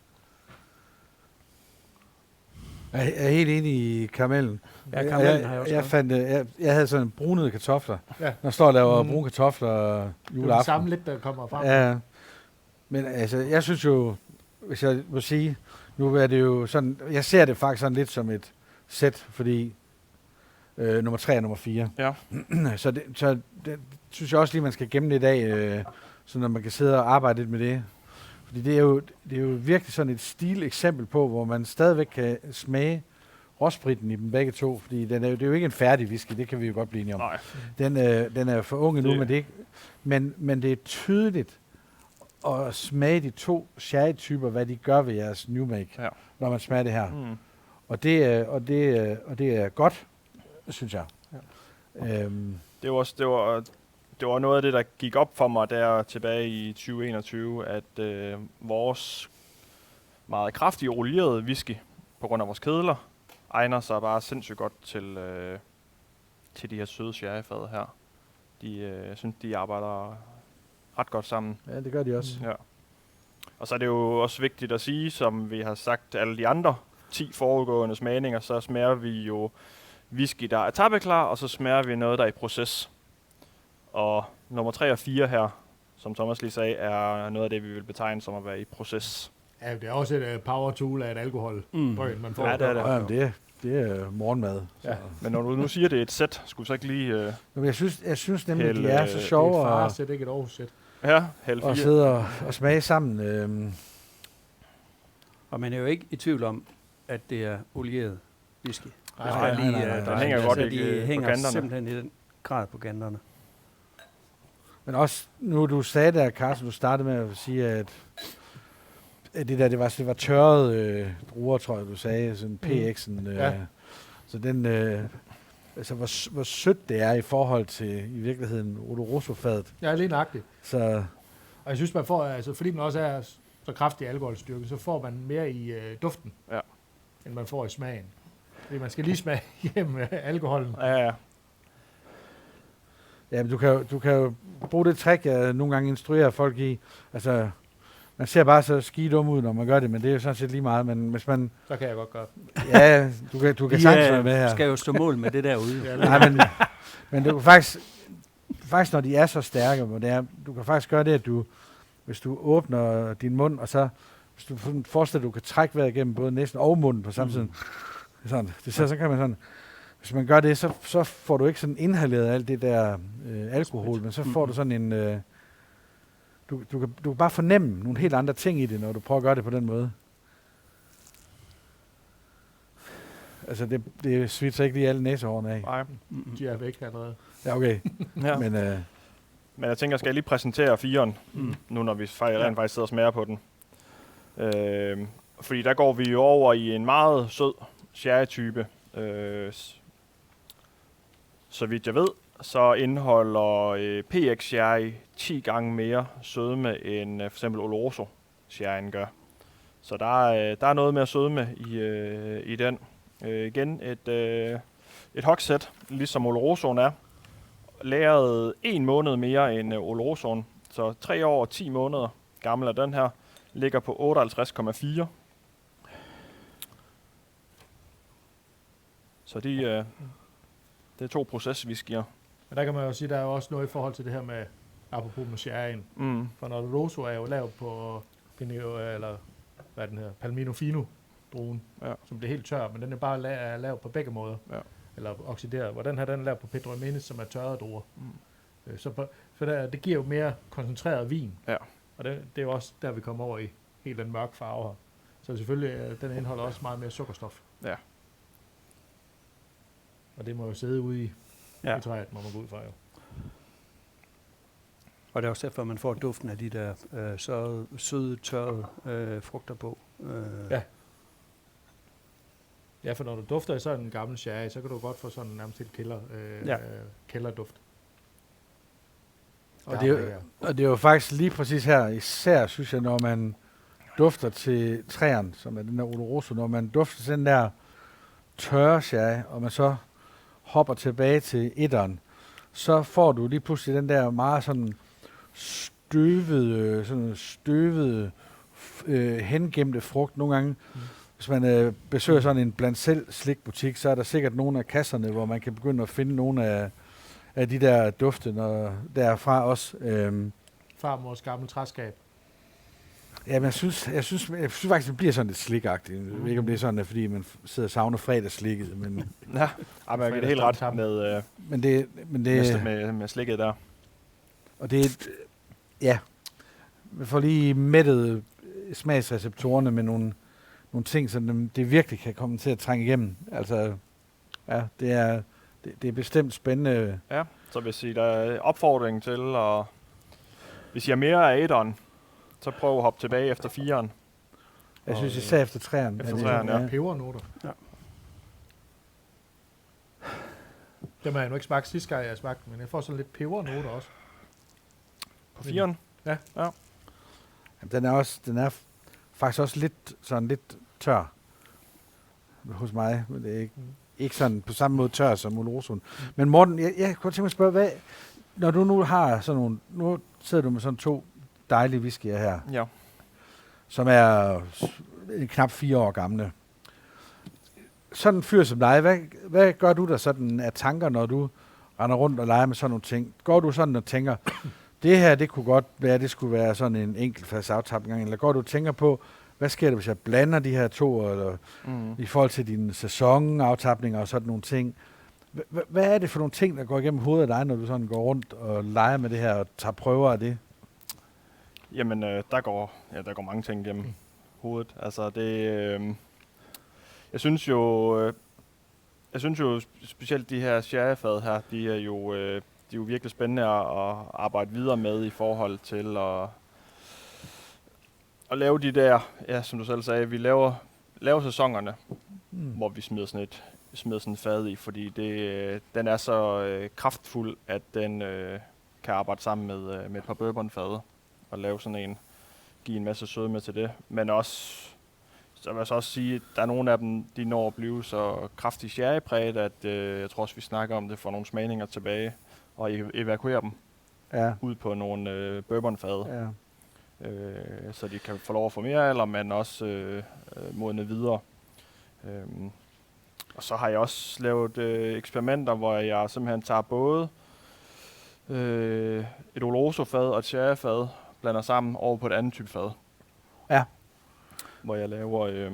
Jeg er helt enig i karamellen. Ja, karamellen har jeg også. Jeg havde sådan brunede kartofler. Ja. Der står og laver brune kartofler Det er det juleaften. samme lidt, der kommer frem. Ja, men altså, jeg synes jo, hvis jeg må sige, nu er det jo sådan, jeg ser det faktisk sådan lidt som et sæt, fordi nummer 3 og nummer 4. Ja. så det synes jeg også lige, man skal gemme lidt af, så når man kan sidde og arbejde lidt med det. Fordi det er jo virkelig sådan et stileksempel på, hvor man stadigvæk kan smage råspritten i dem begge to, fordi det er jo ikke en færdig whisky, det kan vi jo godt blive enige om. Nej. Den er for unge nu, men det er tydeligt at smage de to sherry-typer, hvad de gør ved jeres New Make, når man smager det her. Mm. Og det er godt, synes jeg. Ja. Det var noget af det, der gik op for mig der tilbage i 2021, at vores meget kraftige olierede whisky, på grund af vores kedler, egner sig bare sindssygt godt til de her søde sherryfad her. Jeg synes, de arbejder ret godt sammen. Ja, det gør de også. Ja. Og så er det jo også vigtigt at sige, som vi har sagt alle de andre 10 foregående smagninger, så smager vi jo whisky, der er tappeklar, og så smager vi noget, der er i proces. Og nummer 3 og 4 her, som Thomas lige sagde, er noget af det, vi vil betegne som at være i proces. Ja, det er også et power tool af et alkoholbrøn, man får. Ja, det er det. Ja, det er morgenmad. Ja. Men når du nu siger, det er et sæt, skulle så ikke lige... Jeg synes nemlig, at de er så Det er sjove et farsæt, ikke et Aarhus-sæt. Ja, halv 4. at sidde og smage sammen. Og man er jo ikke i tvivl om, at det er olieret whisky. Nej, Den hænger godt de ikke på hænger kanterne. simpelthen i den grad på kanterne. Men også, nu du sagde der, Carsten, du startede med at sige, at det var tørrede druer, tror jeg, du sagde, sådan PX'en. Så den, altså hvor sødt det er i forhold til i virkeligheden Oloroso-fadet. Ja, lige nøjagtigt. Så Og jeg synes, man får, altså fordi man også er så kraftig alkoholstyrke, så får man mere i duften, end man får i smagen. Fordi man skal lige smage igennem alkoholen. Ja. ja, men du kan jo bruge det trick, jeg nogle gange instruerer folk i. Altså, man ser bare så skidum ud, når man gør det, men det er jo sådan set lige meget. Men hvis man... Så kan jeg godt gøre. Ja, du kan sagtens være med her. Skal jo stå mål med det derude. Nej, men du kan faktisk, når de er så stærke, hvor det er, du kan faktisk gøre det, at hvis du åbner din mund, og så hvis du forestiller, at du kan trække vejret igennem både næsen og munden på samme tid. Sådan. Så kan man sådan, hvis man gør det, så får du ikke sådan inhaleret alt det der alkohol, men så får du sådan en... Du kan bare fornemme nogle helt andre ting i det, når du prøver at gøre det på den måde. Altså, det svitser ikke lige alle næsehårene af. Nej. De er væk allerede. Ja, okay. Ja. Men jeg tænker, skal jeg lige præsentere 4'eren, nu når vi rent faktisk sidder og smager på den. Fordi der går vi jo over i en meget sød sherry-type. Så vidt jeg ved, så indeholder PX Sherry 10 gange mere sødme end for eksempel Oloroso Sherryen gør. Så der er noget mere sødme i den. Igen et hogsæt, ligesom Olorosoen er. Lagret 1 måned mere end Olorosoen. Så 3 år og 10 måneder gammel er den her. Ligger på 58,4. Så det er 2 proceswhiskyer. Men der kan man jo sige, der er jo også noget i forhold til det her med, apropos med sherryen. For når Oloroso er jo lavet på eller hvad den hedder, Palmino Fino druen, som bliver helt tør, men den er bare lavet på begge måder. Ja. Eller oxideret. Hvor den her, den er lavet på Pedro Jimenez, som er tørrede druer. Så det giver jo mere koncentreret vin. Ja. Og det er jo også der, vi kommer over i helt den mørke farve her. Så selvfølgelig, den indeholder også meget mere sukkerstof. Ja. Og det må jo sidde ude i træet, må man gå ud fra jo. Og det er også derfor, man får duften af de der søde, tørrede frugter på. Ja. Ja, for når du dufter i sådan en gammel sherry, så kan du godt få sådan nærmest helt kælderduft. Og det er jo faktisk lige præcis her, især synes jeg, når man dufter til træerne, som er den der Oloroso, når man dufter til den der tørre sherry, og man så hopper tilbage til etteren, så får du lige pludselig den der meget sådan støvede hengemte frugt. Nogle gange, hvis man besøger sådan en blandt selv slikbutik, så er der sikkert nogle af kasserne, hvor man kan begynde at finde nogle af de der dufte, når derfra også. Farmors gamle træskab. Ja, men jeg synes faktisk, det bliver sådan lidt slikagtigt. Jeg ved ikke, om det er sådan, fordi man sidder og savner fredagsslikket, men... Ja, men jeg giver det helt ret med slikket der. Og det er... Ja, man får lige mættet smagsreceptorerne med nogle ting, så det virkelig kan komme til at trænge igennem. Altså, ja, det er bestemt spændende. Ja, så hvis I der er opfordring til, og hvis I har mere af etteren, så prøv at hoppe tilbage efter 4'eren. Jeg synes især efter 3'eren. Efter 3'eren, ja. Pebernoter. Ja. Dem har jeg nu ikke smagt sidste gang, jeg har smagt, men jeg får sådan lidt pebernoter også. På 4'eren? Ja. Den er faktisk også lidt tør hos mig, men det er ikke sådan på samme måde tør som Olorosoen. Men Morten, jeg kunne tænke mig at spørge, når du nu har sådan nogle, nu sidder du med sådan 2 dejlige whiskyer her, Ja. som er knap 4 år gamle. Sådan en fyr som dig, hvad gør du der sådan af tanker, når du render rundt og leger med sådan nogle ting? Går du sådan og tænker, det her, det kunne godt være, det skulle være sådan en enkeltfast aftapning, eller går du og tænker på, hvad sker der, hvis jeg blander de her 2, eller i forhold til dine sæsonaftapninger og sådan nogle ting? Hvad er det for nogle ting, der går igennem hovedet af dig, når du sådan går rundt og leger med det her og tager prøver af det? Jamen, der går mange ting igennem hovedet. Altså, det... Jeg synes jo specielt de her sherryfad her, de er jo virkelig spændende at arbejde videre med i forhold til at lave de der, ja, som du selv sagde, vi laver sæsonerne, hvor vi smider sådan et fad i, fordi den er så kraftfuld, at den kan arbejde sammen med et par bourbonfade og lave sådan en, give en masse sødme til det, men også så vil jeg så også sige, at der er nogle af dem, de når at blive så kraftigt sherrypræget, at jeg tror også, vi snakker om det for nogle smagninger tilbage, og evakuere dem ud på nogle bourbonfade, så de kan få lov at få mere alder, men også modne videre. Og så har jeg også lavet eksperimenter, hvor jeg simpelthen tager både et Oloroso-fad og et sherryfad, blander sammen over på et andet type fad. Ja. Hvor jeg laver...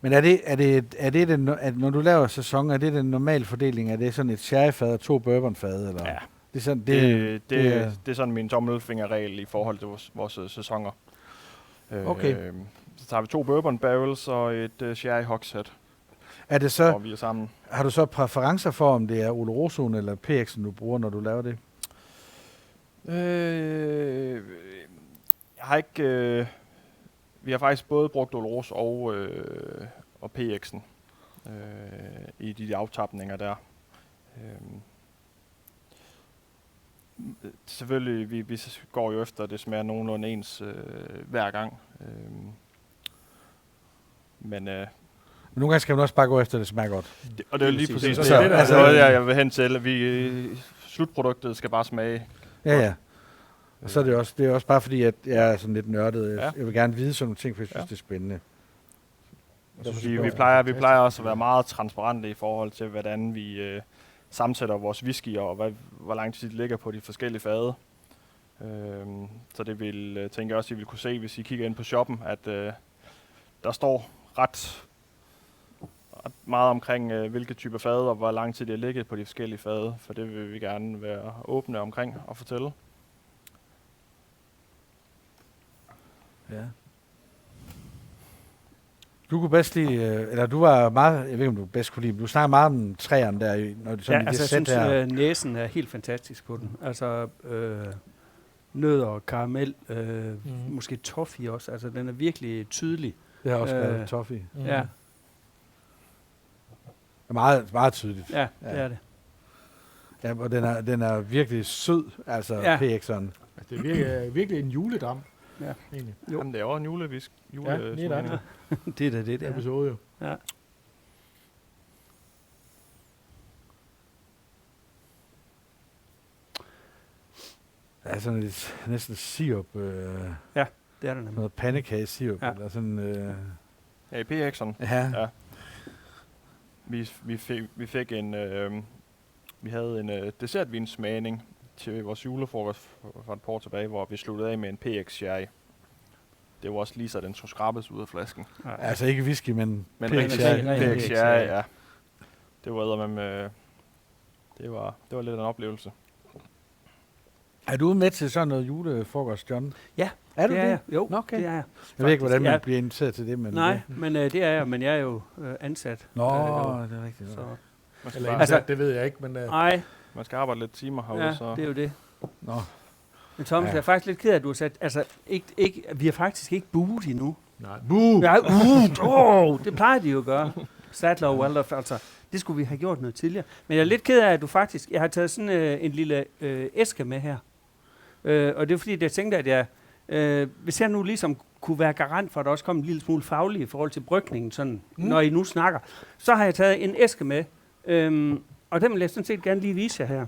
Men at når du laver sæson, er det den normale fordeling? Er det sådan et sherryfad og 2 bourbonfade? Eller? Ja. Det er, sådan, det er sådan min tommelfingerregel i forhold til vores sæsoner. Okay. Så tager vi 2 bourbon barrels og et sherry hogshead. Er det så, vi er sammen. Har du så præferencer for, om det er Olorosoen eller PX'en, du bruger, når du laver det? Jeg har ikke... vi har faktisk både brugt Oloroso og PX'en i de aftapninger der. Selvfølgelig, vi går jo efter, det smager nogenlunde ens hver gang. Men nogle gange skal man også bare gå efter, det smager godt. Og det er lige præcis det, jeg vil hen til. Slutproduktet skal bare smage. Ja. Og så er det er også bare fordi, at jeg er sådan lidt nørdet. Ja. Jeg vil gerne vide sådan nogle ting, for jeg synes, det er spændende. Vi plejer også at være meget transparente i forhold til, hvordan vi sammensætter vores whisky, og hvor lang tid det ligger på de forskellige fade. Så det tænker jeg også, I vil kunne se, hvis I kigger ind på shoppen, at der står ret meget omkring, hvilke typer fade, og hvor lang tid det har ligget på de forskellige fade, for det vil vi gerne være åbne omkring og fortælle. Ja. Du kunne bedst lide, eller du var meget, jeg ved ikke, om du bedst kunne lide, du snakker meget om træerne der, når det sådan ja, altså jeg synes, næsen er helt fantastisk på den. Altså nødder og karamel, måske toffee også, altså den er virkelig tydelig. Det har også været toffee. Ja. Meget, meget tydeligt. Ja, det er det. Ja, og den er virkelig sød, altså Ja. PX'eren. Altså, det er virkelig en juledram. Ja. Egentlig. Jo. Jamen, det er også en julevisk. Ja, lige der. Det er da det, der. Episode jo. Ja. Ja, sådan lidt, næsten sirup. Det er det nemlig. Noget pandekage-sirup. Ja. Eller sådan, Ja, i PX'eren. ja. Vi fik en... vi havde en dessertvinsmagning til vores julefrokost for et par år tilbage, hvor vi sluttede af med en PX Sherry. Det var også lige så, den skulle skrabes ud af flasken. Ja. Altså ikke whisky, men Men PX PX Sherry. Sherry, ja. Det var det var lidt en oplevelse. Er du med til sådan noget julefrokost, John? Ja, Er du det det? er jeg. Jo, Nå, okay. det er jeg. Jeg ved ikke, hvordan man Ja. bliver inviteret til det, men... Nej, men det er jeg, men jeg er jo ansat. Nå, derovre. det er rigtigt. Så. Man skal, Eller bare, altså, det ved jeg ikke, men Nej, man skal arbejde lidt timer herude, ja, så... det er jo det. Nå. Men Thomas, Ja. jeg er faktisk lidt ked af, at du har sat... Altså, vi har faktisk ikke buet endnu. nej. Ja, det plejer de jo at gøre. Sadler og Waldorf, altså. Det skulle vi have gjort noget tidligere. Men jeg er lidt ked af, at du faktisk... Jeg har taget sådan en lille æske med her. Og det er fordi, jeg tænkte, at hvis jeg nu ligesom kunne være garant for, at der også kom en lille smule faglig i forhold til brygningen, sådan, når I nu snakker, så har jeg taget en æske med. Og den vil jeg sådan set gerne lige vise jer her.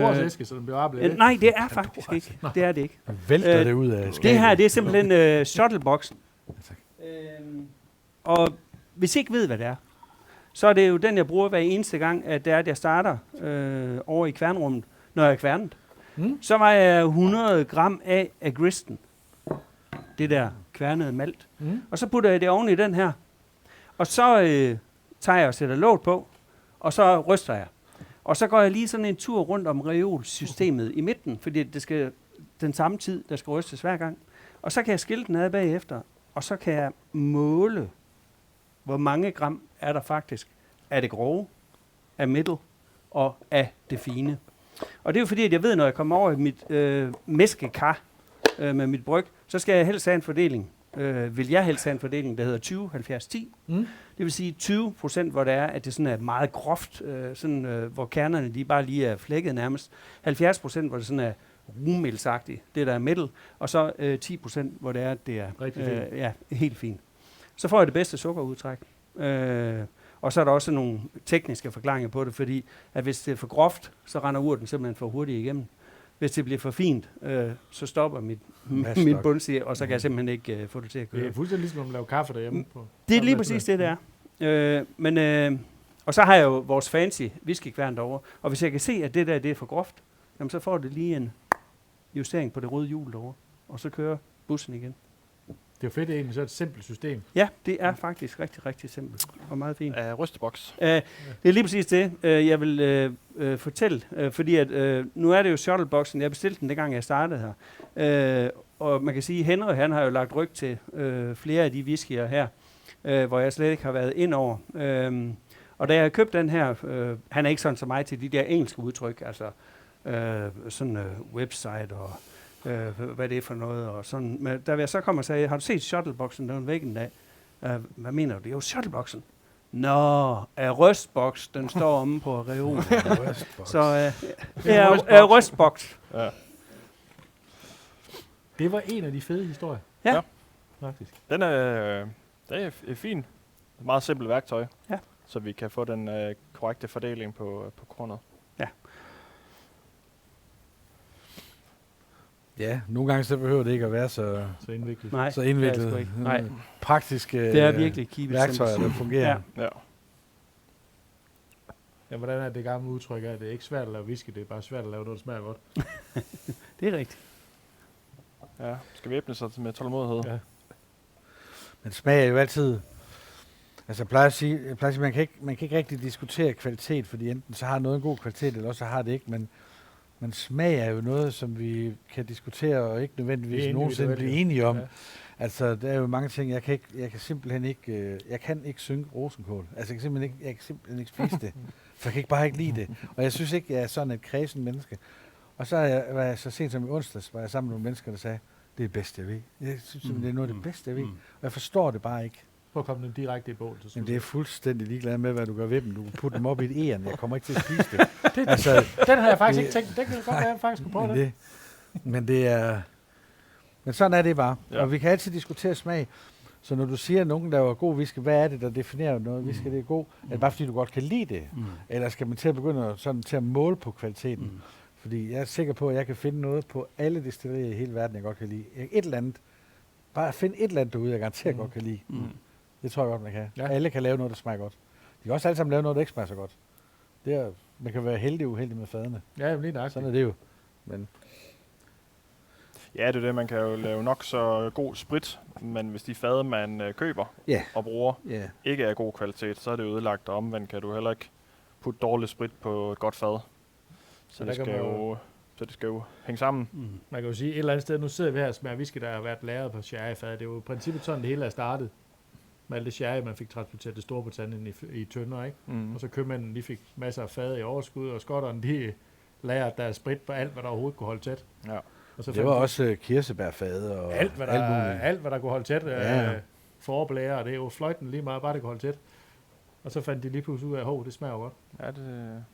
Vores æske, så den bliver arbejdet. Nej, det er faktisk ikke. Det er det ikke. Vælter det ud af skabet. Det her, det er simpelthen shuttleboxen. Og hvis I ikke ved, hvad det er, så er det jo den, jeg bruger hver eneste gang, at jeg starter over i kværnrummet, når jeg er kværnet. Så var jeg 100 gram af gristen. Det der kværnede malt. Og så putter jeg det oven i den her. Og så tager jeg og sætter låg på, og så ryster jeg. Og så går jeg lige sådan en tur rundt om reolsystemet i midten, fordi det skal den samme tid, der skal rystes hver gang. Og så kan jeg skille den ad bagefter, og så kan jeg måle, hvor mange gram er der faktisk af det grove, af middel og af det fine. Og det er jo fordi, at jeg ved, når jeg kommer over i mit mæskekar med mit bryg, så skal jeg helst have en fordeling. Vil jeg helst have en fordeling, der hedder 20-70-10. Det vil sige 20%, hvor det er, at det sådan er meget groft, hvor kernerne de bare lige er flækket nærmest. 70%, hvor det sådan er rumelsagtigt, det der er middel. Og så 10%, hvor det er, at det er Rigtig helt fint. Så får jeg det bedste sukkerudtræk. Og så er der også nogle tekniske forklaringer på det, fordi at hvis det er for groft, så render urten simpelthen for hurtigt igennem. Hvis det bliver for fint, så stopper min bundside, og så kan jeg simpelthen ikke få det til at køre. Det er fuldstændig ligesom, når man laver kaffe derhjemme. På Det er lige præcis det, der er. Og så har jeg jo vores fancy whiskykværn derovre, og hvis jeg kan se, at det der det er for groft, jamen, så får det lige en justering på det røde hjul derovre, og så kører bussen igen. Det er jo fedt egentlig, så er det et simpelt system. Ja, det er faktisk rigtig, rigtig simpelt og meget fint. Rysteboks. Det er lige præcis det, jeg vil fortælle, fordi at, nu er det jo shuttleboxen. Jeg bestilte den, dengang jeg startede her. Og man kan sige, at Henry han har jo lagt ryg til flere af de whiskyer her, hvor jeg slet ikke har været ind over. Og da jeg købte den her, han er ikke sådan som mig til de der engelske udtryk, altså sådan website og hvad det er for noget. Og sådan. Men da jeg så kom og sagde, har du set shuttleboxen, der var væk en dag? Hvad mener du? Jo, shuttleboxen. Nå, rystboks, den står omme på reolen. Så rystboks. Ja. Det var en af de fede historier. Ja. Faktisk. Den er fin. Meget simpelt værktøj. Ja. Så vi kan få den korrekte fordeling på kornet. Ja, nogle gange så behøver det ikke at være så indviklet. Nej, så indviklet. det er sgu ikke. Nej. Praktiske Det er virkelig keep it værktøjer, simple. der fungerer. Ja. Ja. Ja, hvordan er det gamle udtryk af, at det er ikke svært at lave whisky, det er bare svært at lave noget, der smager godt. Det er rigtigt. Ja, skal vi æbne sig med tålmodighed? Ja. Men smag er jo altid... Altså jeg plejer at sige, man kan ikke rigtig diskutere kvalitet, fordi enten så har noget en god kvalitet, eller også så har det ikke, men smag er jo noget, som vi kan diskutere og ikke nødvendigvis nogensinde blive enige om. Ja. Altså, der er jo mange ting, jeg kan simpelthen ikke, jeg kan ikke synge rosenkål. Altså, jeg kan simpelthen ikke spise det, for jeg kan bare ikke lide det. Og jeg synes ikke, jeg er sådan et kræsen menneske. Og så var jeg så sent som i onsdags, var jeg sammen med nogle mennesker, der sagde, det er det bedste, jeg ved. Jeg synes simpelthen, det er noget af det bedste, jeg ved. Og jeg forstår det bare ikke. Prøv at komme dem direkte i bål. Så Jamen, det er fuldstændig ligeglad med, hvad du gør ved dem. Du kan putte dem op i et æren. Jeg kommer ikke til at spise det. Altså, den har jeg faktisk ikke tænkt. Det kan godt være, at jeg faktisk skulle prøve det. Men det er... Men sådan er det bare. Ja. Og vi kan altid diskutere smag. Så når du siger, at nogen laver god whisky, hvad er det, der definerer noget whisky, det er god? Er det bare fordi, du godt kan lide det? Eller skal man til at begynde til at måle på kvaliteten? Fordi jeg er sikker på, at jeg kan finde noget på alle destillerier i hele verden, jeg godt kan lide. Et eller andet. Bare finde et eller andet derude, jeg garanterer godt kan lide. Det tror jeg godt, man kan. Ja. Alle kan lave noget, der smager godt. De kan også alle sammen lave noget, der ikke smager så godt. Det er, man kan være heldig og uheldig med fadene. Ja, lige nok. Sådan er det jo. Men Ja, det er det. Man kan jo lave nok så god sprit, men hvis de fade, man køber og bruger, ikke er god kvalitet, så er det ødelagt, og omvendt kan du heller ikke putte dårlig sprit på et godt fad. Så det skal jo hænge sammen. Man kan jo sige, et eller andet sted, nu sidder vi her og smager whisky, der har været lagret på sherryfad. Det er jo i princippet sådan, det hele er startet. Med alt det sherry, man fik transporteret det store på tanden i tønder, ikke? Og så købmændene, de fik masser af fad i overskud, og skotterne, de lagrede der sprit på alt, hvad der overhovedet kunne holde tæt. Ja. Og så det var også kirsebærfade og alt, hvad der kunne holde tæt. Forblære, og det er jo fløjten lige meget, bare det kunne holde tæt. Og så fandt de lige pludselig ud af, det smager jo godt. Ja, det...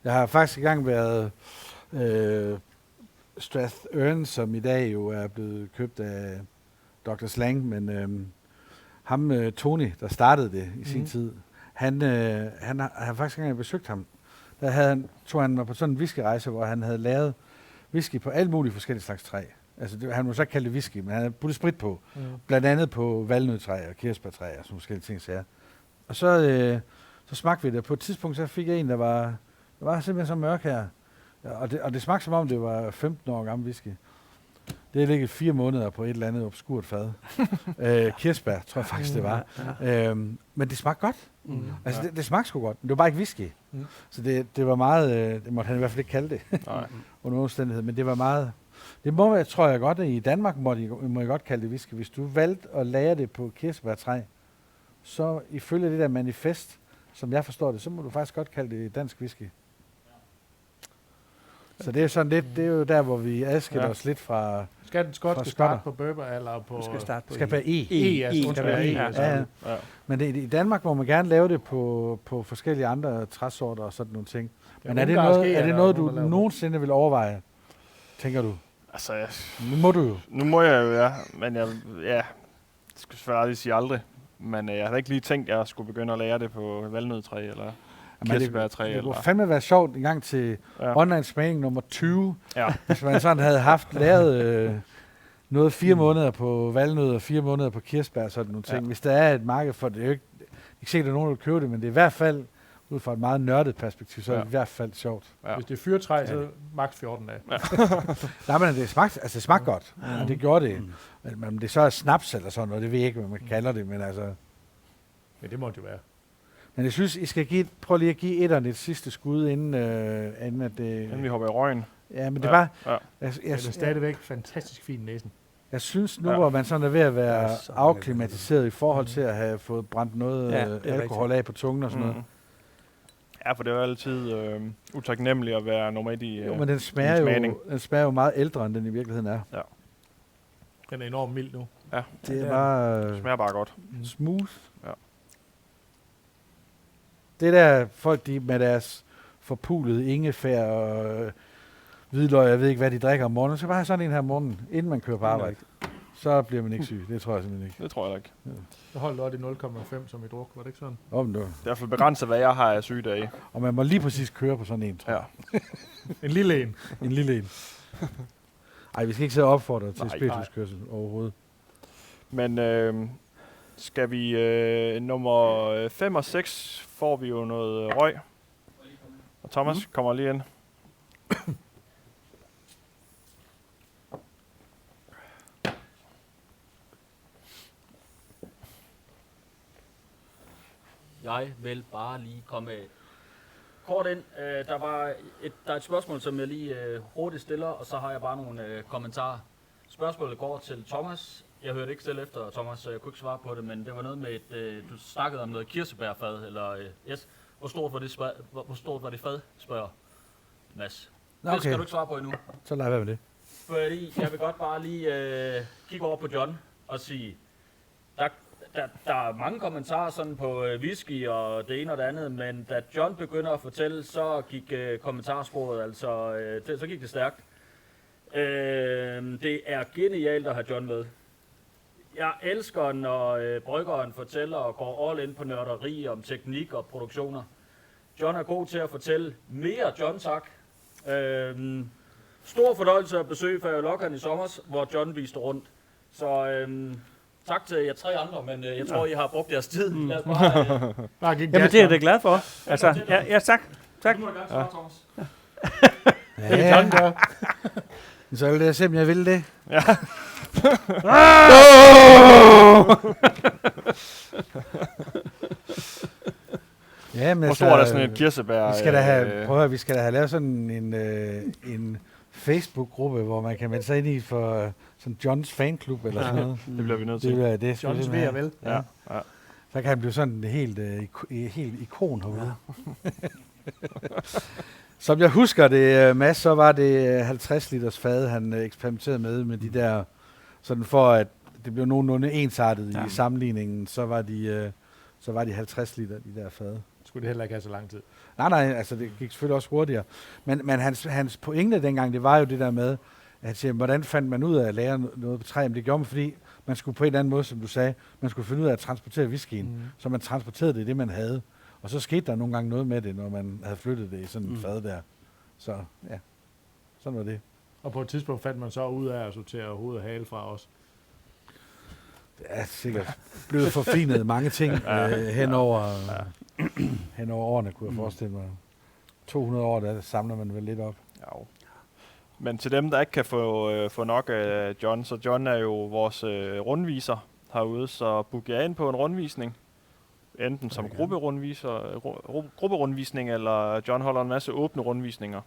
Jeg har faktisk engang været Strathern, som i dag jo er blevet købt af Dr. Slang, men ham, Tony, der startede det i sin tid, han har faktisk engang besøgt ham. Der tog han mig på sådan en whiskyrejse, hvor han havde lavet whisky på alle mulige forskellige slags træ. Altså, han må så kalde det whisky, men han havde puttet sprit på. Blandt andet på valnødtræ og kirsebærtræ og sådan forskellige ting. Og så smagte vi det. På et tidspunkt så fik jeg en, der var simpelthen så mørk her. Og det smagte som om, det var 15 år gammel whisky. Det har ligget 4 måneder på et eller andet obskurt fad. Kirsebær, tror jeg faktisk, det var. Men det smagte godt. Altså, det smagte sgu godt. Men det var bare ikke whisky. Så det var meget... det måtte han i hvert fald ikke kalde det. Under omstændighed. Men det var meget... Det må jeg, tror jeg godt, at i Danmark må I godt kalde det whisky. Hvis du valgte at lære det på kirsebærtræ, så ifølge det der manifest, som jeg forstår det, så må du faktisk godt kalde det dansk whisky. Så det er sådan lidt, det er jo der, hvor vi adskiller os lidt fra... Skal den skotske starte på bourbon eller på... Skal være E. Men i Danmark må man gerne lave det på forskellige andre træsorter og sådan nogle ting. Men er det noget du nogensinde vil overveje, tænker du? Altså, nu må du jo. Nu må jeg jo, ja. Men jeg skal selvfølgelig aldrig sige aldrig. Men jeg havde ikke lige tænkt, at jeg skulle begynde at lære det på valnødtræ eller kirsebærtræ. Det kunne fandme være sjovt en gang til online smagning nummer 20. Hvis man sådan havde haft lavet noget 4 måneder på valnød og 4 måneder på kirsebær og sådan nogle ting. Hvis der er et marked for det, det er jo ikke sikkert, at nogen vil købe det, men det er i hvert fald ud fra et meget nørdet perspektiv, så er det i hvert fald sjovt. Ja. Hvis det er fyrtræ, så maks 14 dage. Nej, men det smagte godt, og det gjorde det. Men det så er snaps eller sådan noget, det ved jeg ikke, hvad man kalder det, men altså... Ja, det må det jo være. Men jeg synes, I skal prøve lige at give etteren et sidste skud, inden at det... Inden vi hopper i røgen. Ja, men det er bare... Det er stadigvæk fantastisk fin næsen. Jeg synes nu, hvor man sådan er ved at være afklimatiseret i forhold til at have fået brændt noget alkohol af på tungen og sådan noget. Ja, for det er jo altid utaknemmeligt at være nummer 1 i men den smager jo meget ældre, end den i virkeligheden er. Ja. Den er enormt mild nu. Ja. Det er bare... smager bare godt. Smooth. Ja. Det der folk, de med deres forpulede ingefær og hvidløg, jeg ved ikke, hvad de drikker om morgenen, så bare have sådan en her om morgenen, inden man kører på arbejde. Så bliver man ikke syg. Det tror jeg simpelthen ikke. Det tror jeg ikke. Ja. Så holdt du det 0,5 som i druk, var det ikke sådan? Det er i hvert fald begrænset, hvad jeg har af sygedage. Og man må lige præcis køre på sådan en, tror jeg. En lille en. En lille en. Ej, vi skal ikke sidde og opfordre til spirituskørsel overhovedet. Men skal vi nummer 5 og 6 får vi jo noget røg. Og Thomas kommer lige ind. Jeg vil bare lige komme kort ind. Der er et spørgsmål, som jeg lige hurtigt stiller, og så har jeg bare nogle kommentarer. Spørgsmålet går til Thomas. Jeg hørte ikke selv efter, Thomas, så jeg kunne ikke svare på det, men det var noget med, du snakkede om noget kirsebærfad, eller hvor stort var det fad, spørger Mads. Okay. Det skal du ikke svare på endnu. Så lad jeg være med det. Fordi jeg vil godt bare lige kigge over på John og sige, der er mange kommentarer sådan på whisky og det ene og det andet, men da John begynder at fortælle, så gik kommentarsporet, altså så gik det stærkt. Det er genialt at have John med. Jeg elsker, når bryggeren fortæller og går all in på nørderi om teknik og produktioner. John er god til at fortælle mere John, tak. Stor fornøjelse at besøge Færølokkeren i sommer, hvor John viste rundt. Så tak til jer 3 andre, men jeg tror, I har brugt jeres tid. Lad os bare, Jamen, det er jeg da glad for. Altså, ja, tak. Tak. Du må gerne svare, Thomas. Ja, det kan gøre. Så vil jeg se, om jeg vil det. Ja. Ja, men Hvor stor er sådan et kirsebær? Vi skal da have, prøv at høre, vi skal da have lavet sådan en Facebook-gruppe, hvor man kan melde sig ind i for sådan Johns fanklub eller sådan noget. Det bliver vi nødt Det til. bliver det. Johns ved vel. Ja. Så kan han blive sådan helt ikon herude. Som jeg husker det, Mads, så var det 50 liters fade, han eksperimenterede med de der, sådan for at det blev nogenlunde ensartet i sammenligningen, så var de 50 liter, de der fade. Skulle det heller ikke have så lang tid. Nej, altså det gik selvfølgelig også hurtigere. Men hans pointe dengang, det var jo det der med, at sige, hvordan fandt man ud af at lære noget på træ? Men det gjorde man, fordi man skulle på en eller anden måde, som du sagde, man skulle finde ud af at transportere whiskyen, så man transporterede det man havde. Og så skete der nogle gange noget med det, når man havde flyttet det i sådan en fad der. Så ja, sådan var det. Og på et tidspunkt fandt man så ud af at sortere hoved og hale fra os. Det er sikkert blevet forfinet mange ting hen over årene, kunne jeg forestille mig. 200 år, der samler man vel lidt op. Ja. Men til dem, der ikke kan få nok af John, så John er jo vores rundviser herude, så book jer ind på en rundvisning. Enten som grupperundvisning, eller John holder en masse åbne rundvisninger.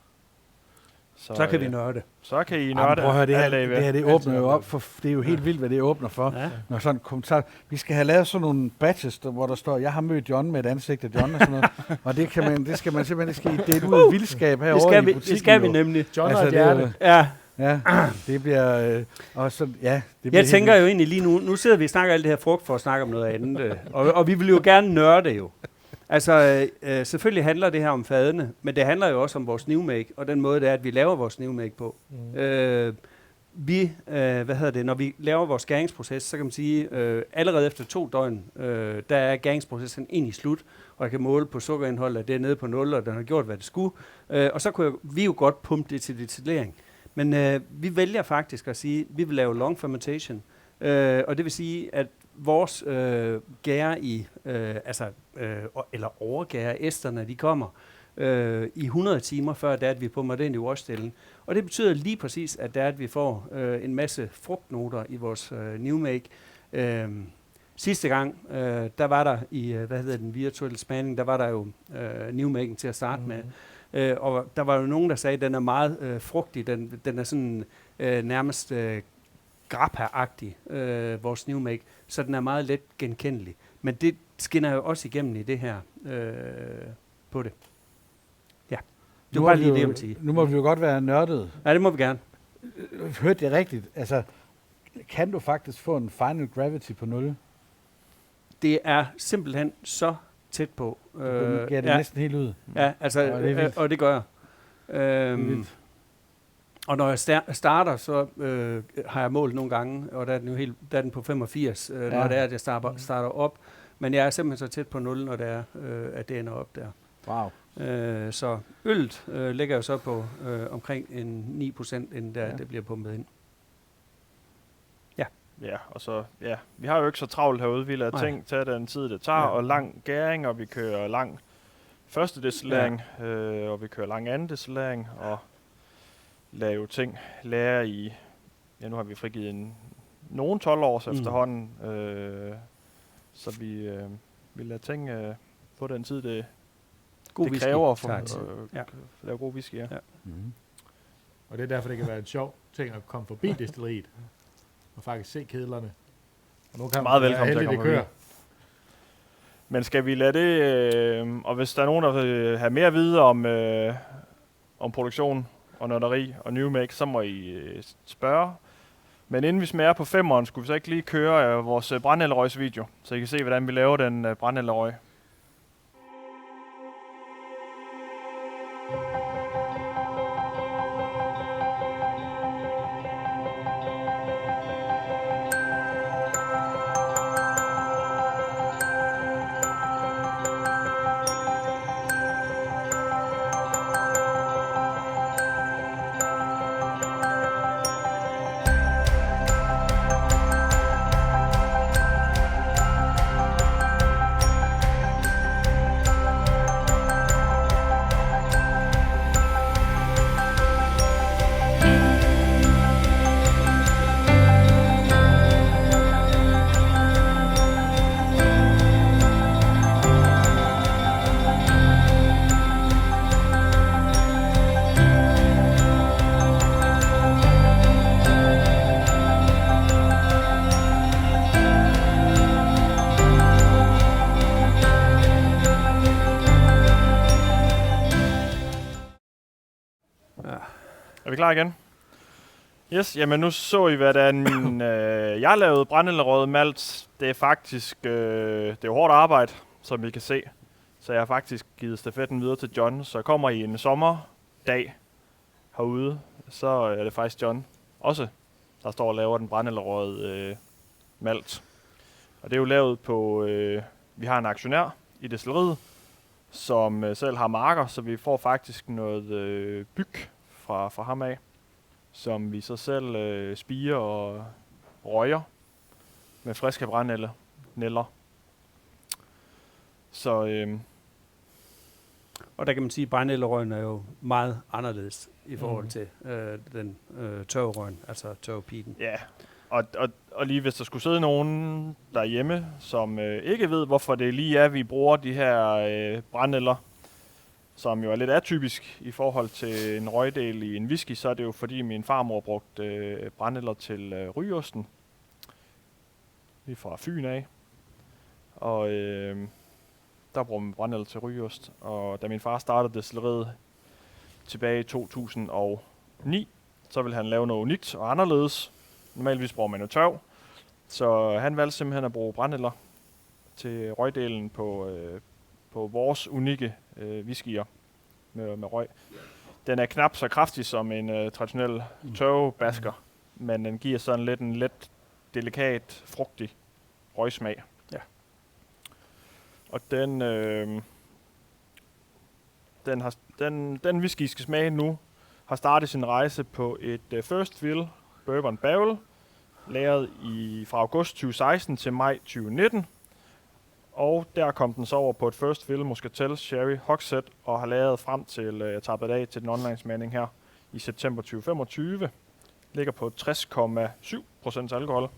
Så kan vi nørde. Så kan I nørde. Prøv at høre, det her det åbner jo op for, det er jo helt vildt, hvad det åbner for. Ja. Når sådan kommentar, vi skal have lavet sådan nogle badges, hvor der står, jeg har mødt John med et ansigt af John og sådan noget. Og det skal man simpelthen dele ud af vildskab herovre i butikken. Det skal vi nemlig. John og et hjerte. Ja. Det bliver også det bliver Jeg tænker jo egentlig lige nu sidder vi og snakker alt det her frugt for at snakke om noget andet. Og vi vil jo gerne nørde jo. Altså, selvfølgelig handler det her om fadene, men det handler jo også om vores newmake, og den måde, det er, at vi laver vores newmake på. Når vi laver vores gæringsproces, så kan man sige, allerede efter 2 døgn, der er gæringsprocessen egentlig slut, og jeg kan måle på sukkerindholdet, at det er nede på 0, og den har gjort, hvad det skulle. Og så kunne vi jo godt pumpe det til destillering. Men vi vælger faktisk at sige, at vi vil lave long fermentation, og det vil sige, at vores gære eller overgære æsterne, de kommer i 100 timer, før det er, at vi pumper det ind i washdellen. Og det betyder lige præcis, at det er, at vi får en masse frugtnoter i vores newmake. Sidste gang, der var der i, den virtuelle smagning, der var der jo newmaking til at starte med. Og der var jo nogen, der sagde, at den er meget frugtig. Den er sådan nærmest grappa-agtig, vores newmake. Så den er meget let genkendelig. Men det skinner jo også igennem i det her på det. Ja, det var bare lige det, jeg vil sige. Nu må vi jo godt være nørdet. Ja, det må vi gerne. Hørte det rigtigt? Altså, kan du faktisk få en final gravity på 0? Det er simpelthen så tæt på. Det næsten helt ud. Ja, altså, og det gør jeg. Og når jeg starter, så har jeg målt nogle gange, og der er den på 85, når det er, at jeg starter op. Men jeg er simpelthen så tæt på 0, når det er, at det ender op der. Wow. Så øllet ligger jo så på omkring en 9%, inden det bliver pumpet ind. Ja, og så, vi har jo ikke så travlt herude. Vi lader ting tage den tid, det tager, og lang gæring, og vi kører lang første destillering, og vi kører lang anden destillering, og lave ting, lære i, nu har vi frigivet nogle 12 års efterhånden, så vi lader ting få den tid, det kræver for at lave god whisky. Ja. Og det er derfor, det kan være en sjov ting at komme forbi destilleriet, og faktisk se kedlerne. Og nu kan meget man velkommen til at komme forbi. Men skal vi lade det, og hvis der er nogen, der vil have mere at vide om produktion og nørderi og newmake, så må I spørge Men inden vi smager på 5'eren, skulle vi så ikke lige køre vores brændenælderøgs video, så I kan se, hvordan vi laver den brændenælderøg. Er vi klar igen? Yes, jamen nu så I, hvordan jeg lavede brændenælderøget malt. Det er faktisk det er hårdt arbejde, som I kan se. Så jeg har faktisk givet stafetten videre til John. Så kommer I en sommerdag herude, så er det faktisk John også, der står og laver den brændenælderøget malt. Og det er jo lavet på, vi har en aktionær i destilleriet, som selv har marker, så vi får faktisk noget byg fra ham af, som vi så selv spiger og røger med friske brændenælder. Så Og der kan man sige, at brændenælderrøgen er jo meget anderledes i forhold til den tørverøgen, altså tørvepiden. ja, og lige hvis der skulle sidde nogen derhjemme, som ikke ved, hvorfor det lige er, vi bruger de her brændenælder, som jo er lidt atypisk i forhold til en røgdel i en whisky, så er det jo fordi min farmor brugte brændenælder til rygeosten. Lige fra Fyn af. Og der bruger man brændenælder til rygeost. Og da min far startede destilleriet tilbage i 2009, så ville han lave noget unikt og anderledes. Normalvis bruger man jo tørv. Så han valgte simpelthen at bruge brændenælder til røgdelen på vores unikke whiskyer med røg. Den er knap så kraftig som en traditionel tørvebasker, men den giver sådan lidt en let, delikat, frugtig røgsmag. Ja. Og den whisky, I skal smage nu, har startet sin rejse på et First Fill Bourbon Barrel, lagret fra august 2016 til maj 2019. Og der kom den så over på et First Fill Muscatel Sherry Hogshead og har lavet frem til, jeg tappede af til den online smagning her i september 2025. Ligger på 60,7% alkohol.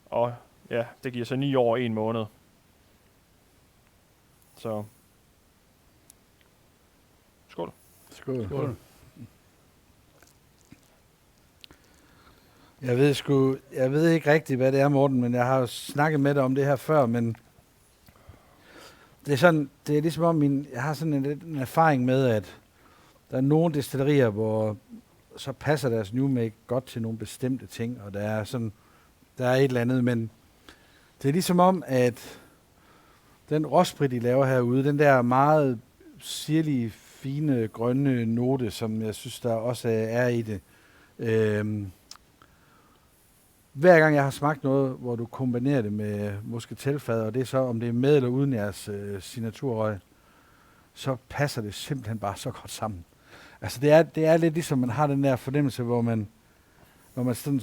Og ja, det giver så 9 år og 1 måned. Så skål. Skål. Skål. Jeg ved ikke rigtigt, hvad det er, Morten, men jeg har jo snakket med dig om det her før, men det er sådan, det er ligesom om jeg har sådan en erfaring med, at der er nogle destillerier, hvor så passer deres new make godt til nogle bestemte ting, og der er et eller andet, men det er ligesom om, at den råsprit, de laver herude, den der meget sirlige, fine, grønne note, som jeg synes, der også er i det. Hver gang jeg har smagt noget, hvor du kombinerer det med muscatelfad, og det er så, om det er med eller uden jeres signaturrøg, så passer det simpelthen bare så godt sammen. Altså det er lidt ligesom, man har den der fornemmelse, hvor man, når man sådan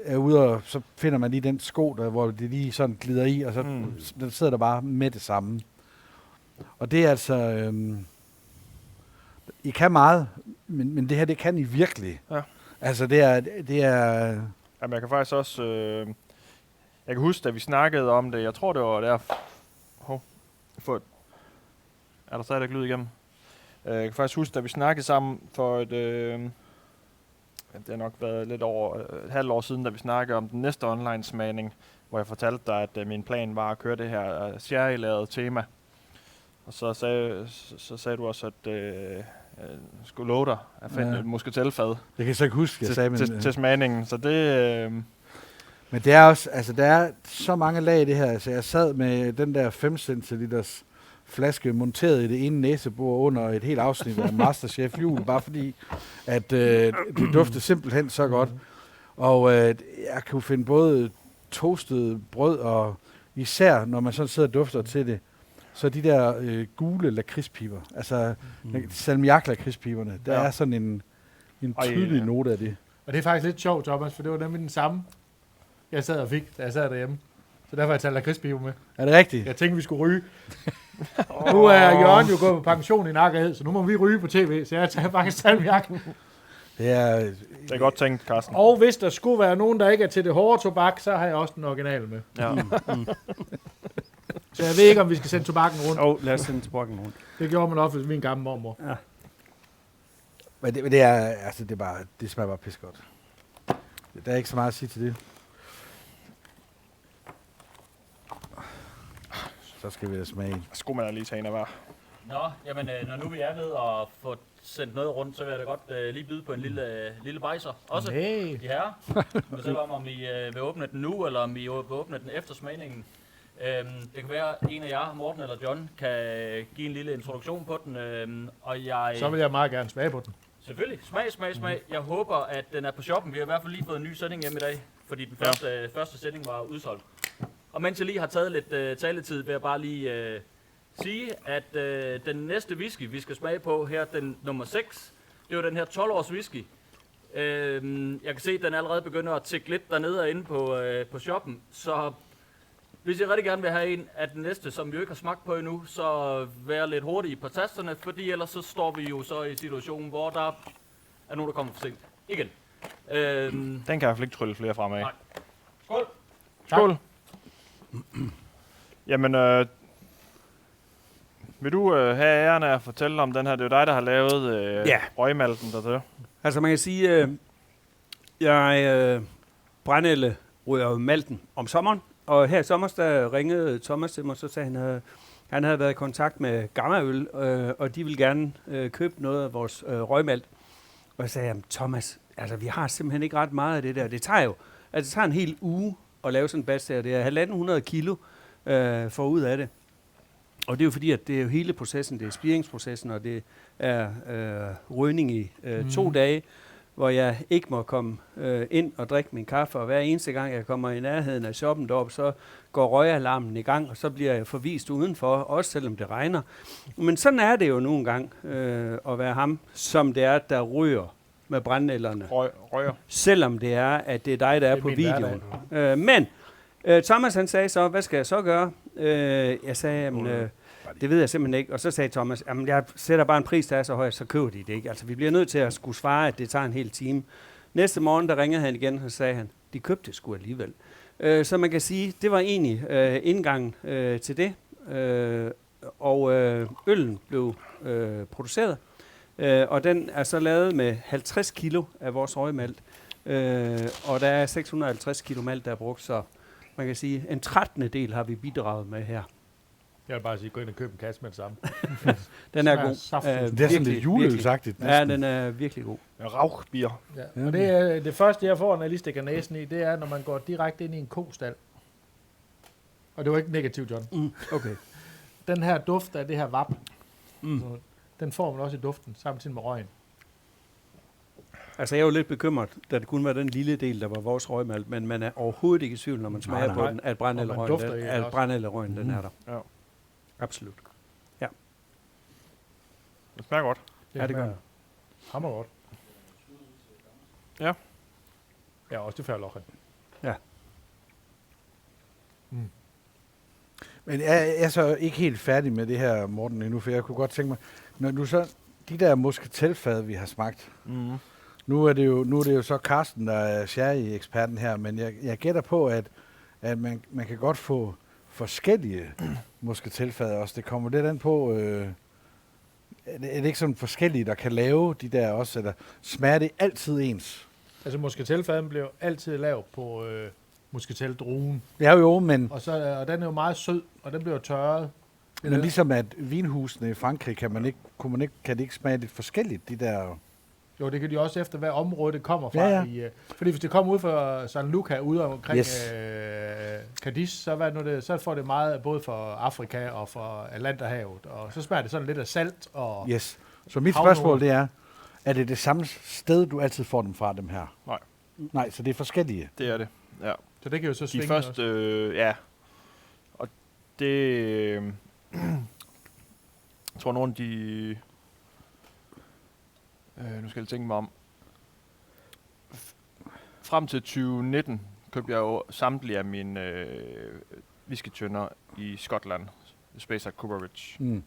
er ude, og så finder man lige den sko, der, hvor det lige sådan glider i, og så den sidder der bare med det samme. Og det er altså... I kan meget, men det her, det kan I virkelig. Ja. Altså det er Jamen, jeg kan faktisk også... jeg kan huske, da vi snakkede om det, jeg tror, det var der... Er der stadig lyd igennem? Jeg kan faktisk huske, da vi snakkede sammen for et... det har nok været lidt over et halvt år siden, da vi snakkede om den næste online-smagning, hvor jeg fortalte dig, at min plan var at køre det her sherry-lavet tema. Og så sagde du også, skulle love dig at finde et muscatelfad Det kan jeg så ikke huske, jeg sagde, men... til smagningen. Så det... Men det er også, altså der er så mange lag i det her. Altså jeg sad med den der 5 centiliters flaske monteret i det ene næsebor under et helt afsnit af Masterchef Jul, bare fordi, at det duftede simpelthen så godt. Og jeg kunne finde både toastet brød og især, når man sådan sidder og dufter til det, så de der gule lakridspiber, altså salmiak-lakridspiberne, der er sådan en tydelig note af det. Og det er faktisk lidt sjovt, Thomas, for det var nemlig den samme, jeg sad og fik, da jeg sad derhjemme. Så derfor har jeg taget lakridspiber med. Er det rigtigt? Jeg tænkte, vi skulle ryge. Nu er Jørgen jo gået på pension i Nakkerhed, så nu må vi ryge på tv, så jeg tager faktisk salmiak. Det er godt tænkt, Carsten. Og hvis der skulle være nogen, der ikke er til det hårde tobak, så har jeg også den originale med. Ja. Så jeg ved ikke, om vi skal sende tobakken rundt. Lad os sende tobakken rundt. Det gjorde man ofte med min gamle mormor. Ja. Men det er, altså det smager bare pis godt. Der er ikke så meget at sige til det. Så skal vi da smage. Skulle man da lige tage en af hver. Nå, jamen når nu vi er ved at få sendt noget rundt, så vil jeg da godt lige byde på en lille bajser. Også Hey. de herrer. Men så om I vil åbne den nu, eller om I vil åbne den efter smagningen. Det kan være, en af jer, Morten eller John, kan give en lille introduktion på den. Og jeg... Så vil jeg meget gerne smage på den. Selvfølgelig. Smag. Jeg håber, at den er på shoppen. Vi har i hvert fald lige fået en ny sending hjem i dag, fordi den første sending var udsolgt. Og mens jeg lige har taget lidt taletid, vil jeg bare lige sige, at den næste whisky, vi skal smage på her, den nummer 6, det var den her 12-års whisky. Jeg kan se, at den allerede begynder at tikke lidt dernede inde på shoppen, så hvis jeg rigtig gerne vil have en af den næste, som vi jo ikke har smagt på endnu, så vær lidt hurtige på tasterne, fordi ellers så står vi jo så i situationen, hvor der er nogen, der kommer for sent. Igen. Den kan jeg i hvert fald ikke trylle flere fremad. Nej. Skål! Skål! Jamen, vil du have æren af at fortælle om den her? Det er jo dig, der har lavet røgmalten dertil. Altså man kan sige, jeg brændelle ryger malten om sommeren, og her i sommer, der ringede Thomas til mig, så sagde han havde været i kontakt med Gammaøl, og de ville gerne købe noget af vores røgmalt. Og jeg sagde, Thomas, altså vi har simpelthen ikke ret meget af det der. Det tager en hel uge at lave sådan en batch der. Det er 1.500 kilo for ud af det. Og det er jo fordi, at det er jo hele processen, det er spiringsprocessen, og det er røgning i 2 dage, hvor jeg ikke må komme ind og drikke min kaffe, og hver eneste gang, jeg kommer i nærheden af shoppen deroppe, så går røgalarmen i gang, og så bliver jeg forvist udenfor, også selvom det regner. Men sådan er det jo nogle gange at være ham, som det er, der ryger med brændenælderne. Røger. Selvom det er, at det er dig, der er på videoen. Men Thomas han sagde så, hvad skal jeg så gøre? Jeg sagde, det ved jeg simpelthen ikke. Og så sagde Thomas, jeg sætter bare en pris, der er så høj, så køber de det ikke. Altså vi bliver nødt til at skulle svare, at det tager en hel time. Næste morgen, der ringede han igen, og sagde han, de købte det sgu alligevel. Så man kan sige, det var egentlig indgangen til det. Og øllen blev produceret. Og den er så lavet med 50 kilo af vores røgmalt. Og der er 650 kilo malt, der er brugt, så man kan sige, en 13. del har vi bidraget med her. Jeg vil bare sige, gå ind og købe en kasse med det samme. Den er god. Det er sådan lidt juleølsagtigt. Ja, den er virkelig god. Rauchbier. Ja. Og det er det første, jeg får, når jeg lige stikker næsen i, det er, når man går direkte ind i en kostal. Og det var ikke negativt, John. Okay. Den her duft af det her vap, den får man også i duften, samtidig med røgen. Altså jeg er jo lidt bekymret, da det kun var den lille del, der var vores røgmalt, men man er overhovedet ikke i tvivl, når man smager på den, at brændenælderøgen, den er der. Ja. Absolut. Det smager godt. Ja, det gør det. Hammer godt. Ja. Ja, også det færlokken. Ja. Men jeg er så ikke helt færdig med det her, Morten, endnu, for jeg kunne godt tænke mig, når du så, de der muscatelfad, vi har smagt, nu er det jo så Carsten, der er sherry-eksperten her, men jeg gætter på, at man kan godt få forskellige muscatelfad også. Det kommer lidt an på, er det ikke sådan forskellige, der kan lave de der også, eller smager det altid ens? Altså muscatelfaden bliver altid lavet på muscateldruen. Ja jo, men... Og den er jo meget sød, og den bliver tørret. Men ligesom at vinhusene i Frankrig, kan det ikke smage lidt forskelligt, de der... Jo, det kan de også efter, hvad område det kommer fra. Ja. Fordi hvis det kommer ud fra San Luca, ude omkring Yes. Cadiz, så får det meget både for Afrika og for Atlanterhavet. Og så smager det sådan lidt af salt. Og Yes. Så mit havnord. spørgsmål, det er det samme sted, du altid får dem fra, dem her? Nej. Nej, så det er forskellige. Det er det, ja. Så det kan jo så De svinge første, ja. Og det... jeg tror, nogle af de... nu skal jeg tænke mig om. Frem til 2019 købte jeg jo samtlige af mine whiskytønder i Skotland. Spacer Cooperage. Mm.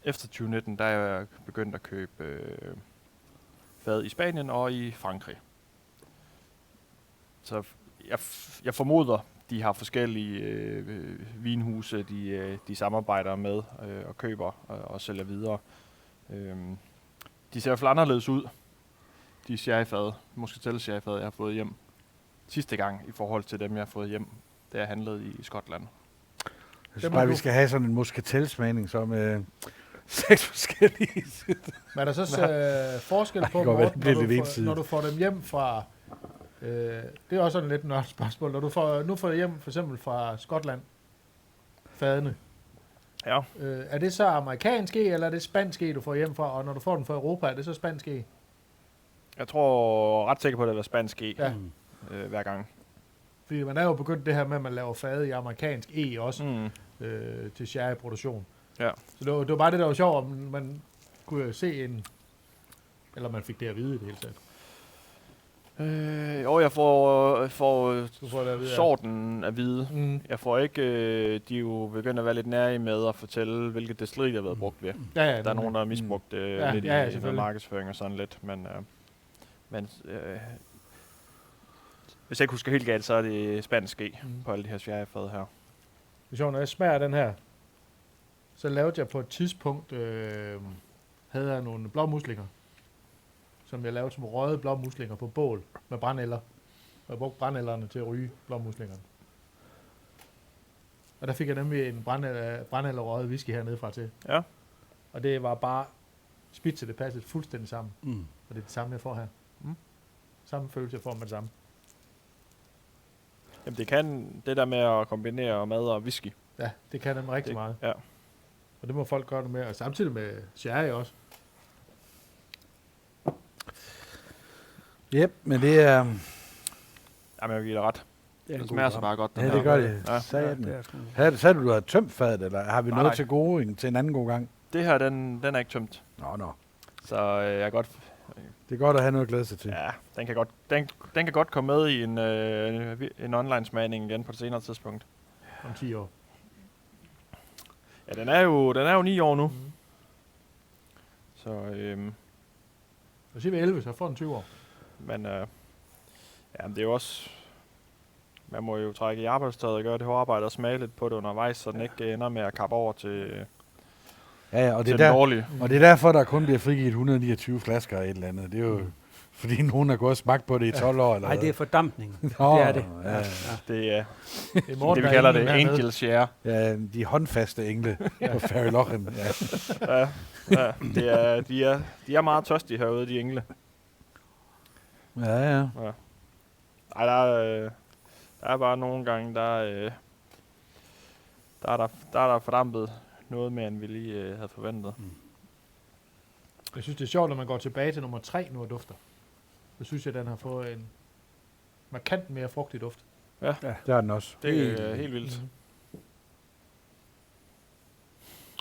Efter 2019, der er jeg begyndt at købe fad i Spanien og i Frankrig. Så jeg formoder, de har forskellige vinhuse, de samarbejder med og køber og sælger videre. De ser i hvert fald anderledes ud, de sherryfad, muscateller-sherryfad, jeg har fået hjem sidste gang i forhold til dem, jeg har fået hjem, da jeg handlede i Skotland. Jeg synes bare, vi skal have sådan en muscatelsmagning, som 6 forskellige. Men er der så forskel på, det kan godt være, det bliver lidt Morten, ensidigt. når du får dem hjem fra... det er også sådan lidt nørdet spørgsmål. Når du får hjem for eksempel fra Skotland, fadene, Ja. er det så amerikansk eller er det spansk du får hjem fra? Og når du får den fra Europa, er det så spansk Jeg tror ret sikker på, at det er spansk Ja. hver gang. Fordi man er jo begyndt det her med, at man laver fade i amerikansk også til sherryproduktion. Ja. Så det var bare det, der var sjovt, om man kunne se en... Eller man fik det at vide i det hele taget. Jeg får Du får det at vide, sorten at vide. Mm. Jeg får ikke, de er jo begyndt at være lidt nærige med at fortælle, hvilket destilleri der har været brugt ved. Ja, Der er nogen, der har misbrugt lidt i noget selvfølgelig. markedsføring og sådan lidt, men hvis jeg ikke husker helt galt, så er det spansk på alle de her sherryfad her. Det er sjovt, når jeg smager den her, så lavede jeg på et tidspunkt, havde jeg nogle blåmuslinger, som jeg lavede som røde blåmuslinger på bål med brændenælder. Og jeg brugte brændenælderne til at ryge blåmuslingerne. Og der fik jeg nemlig en brændenælderrøget whisky hernede fra til. Ja. Og det var bare spidse, det passede fuldstændig sammen. Mm. Og det er det samme, jeg får her. Samme følelse, jeg får med det samme. Jamen det kan det der med at kombinere mad og whisky. Ja, det kan dem rigtig meget. Ja. Og det må folk gøre det med, og samtidig med sherry også. Yep, men det er... Jamen jeg vil give dig ret. Det smager så bare godt. den Ja, her. det gør det. Ja. Sagde du har tømt fadet, eller har vi Nej, noget nej. til gode til en anden god gang? Det her, den er ikke tømt. Nå. Så jeg er godt... Det er godt at have noget at glæde sig til. Ja, den kan godt komme med i en online smagning igen på et senere tidspunkt. Om 10 år. Ja, den er jo 9 år nu. Så Så siger vi 11, så får den 20 år. men ja, det er jo også man må jo trække i arbejdstøjet og gøre det hårde arbejde og smage lidt på det undervejs, så den ikke ender med at kappe over til Ja, og det, til er den dårlige. og det er derfor, der kun bliver frigivet 129 flasker af et eller andet. Det er jo fordi nogen har gået og smagt på det i 12 år. Eller Nej, det er fordampning. Det Nå, er det. Ja. Det er Morten, det, vi der kalder er det ingen hernede. angel share. Ja, de håndfaste engle på Fairy Lochen. Ja. Ja, de er meget tørstige herude, de engle. Ja. Ej, der er bare nogle gange, der er der fordampet noget mere, end vi lige havde forventet. Jeg synes, det er sjovt, når man går tilbage til nummer 3 nu af dufter. Så synes jeg, den har fået en markant mere frugtig duft. Det er den også. Det er helt vildt.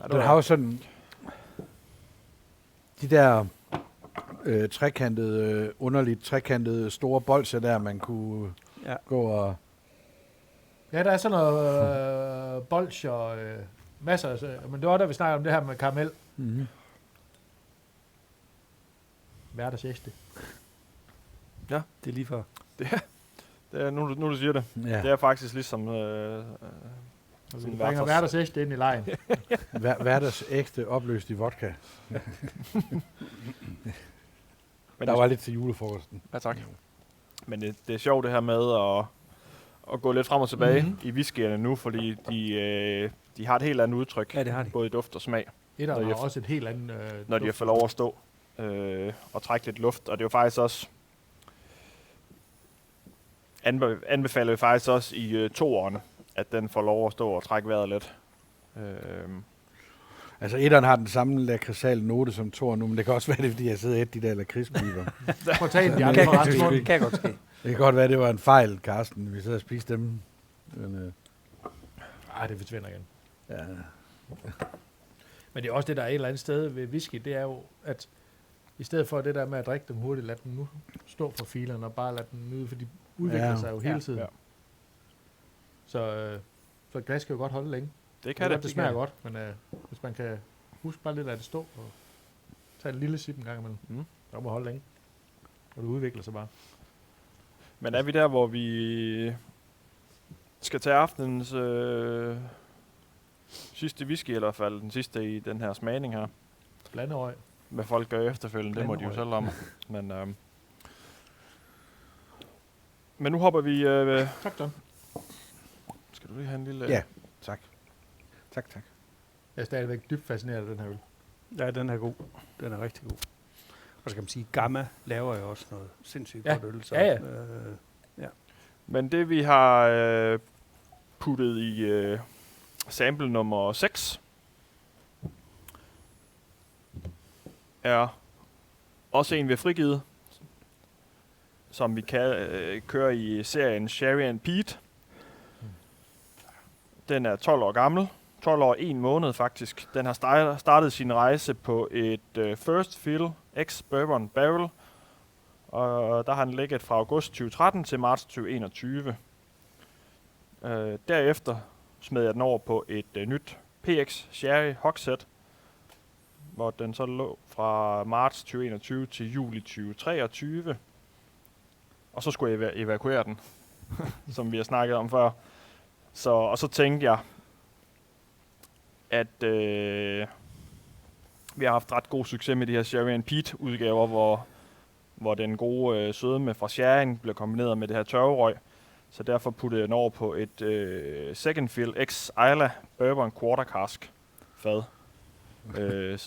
Ja, Den har jo sådan de der underligt trekantede store bolser der, man kunne gå og... Ja, der er sådan noget bolsjer og masser af... Men det var da, vi snakkede om det her med karamel. Mm-hmm. Hvad er der 6? Det er lige før. Det er, nu du siger det. Ja. Det er faktisk ligesom Vi sådan bringer hvad er der 6 ind i lejen. Hverdags ægte opløst i vodka. Men Der var lidt til julefrokosten. Ja, tak. Men det er sjovt det her med at gå lidt frem og tilbage i whiskyerne nu, fordi de har et helt andet udtryk, Ja, det har de. både i duft og smag, Etteren Når de har også et helt andet... når de har fået lov at stå og trække lidt luft. Og det er jo faktisk også, anbefaler vi faktisk også i toerne, at den får lov at stå og trække vejret lidt. Altså, etteren har den samme lakridsale note som Thor nu, men det kan også være, det er, fordi jeg sidder et de der lakridspiber. Prøv at tage de andre fra Rasmus. Kan godt ske. Det kan godt være, det var en fejl, Carsten. Vi sidder og spiser dem. Men, Ej, det forsvinder igen. ja. Men det er også det, der er et eller andet sted ved whisky, det er jo, at i stedet for det der med at drikke dem hurtigt, lad dem nu stå for filerne og bare lad dem nyde, for de udvikler sig jo hele tiden. Ja. Så et glas kan jo godt holde længe. Det kan det. Det smager godt, men hvis man kan huske bare lidt af det stå og tage et lille sip en gang imellem, så må holde længe. Og det udvikler sig bare. Men er vi der, hvor vi skal tage aftenens sidste whisky, eller i hvert fald den sidste i den her smagning her? Blanderøg. Hvad folk gør efterfølgende, det må de jo selv om. Men nu hopper vi... Tak, John. Skal du lige have en lille... Ja, tak. Tak. Jeg er stadigvæk dybt fascineret af den her øl. Ja, den er god. Den er rigtig god. Og så kan man sige, Gamma laver jo også noget sindssygt godt øl. Så, Ja. Men det vi har puttet i sample nummer 6, er også en vi har frigivet, som vi kan køre i serien Sherry and Peat. Den er 12 år gammel. 12 år 1 måned faktisk. Den har startet sin rejse på et First Fill X Bourbon Barrel. Og der har den ligget fra august 2013 til marts 2021. Derefter smed jeg den over på et nyt PX Sherry Hogshead, hvor den så lå fra marts 2021 til juli 2023. Og så skulle jeg evakuere den, som vi har snakket om før. Og så tænkte jeg, at vi har haft ret god succes med de her Sherry and Peat udgaver, hvor den gode sødme fra sherryen bliver kombineret med det her tørverøg. Så derfor puttede jeg den over på et Second Fill X Isla Bourbon Quarter Cask fad,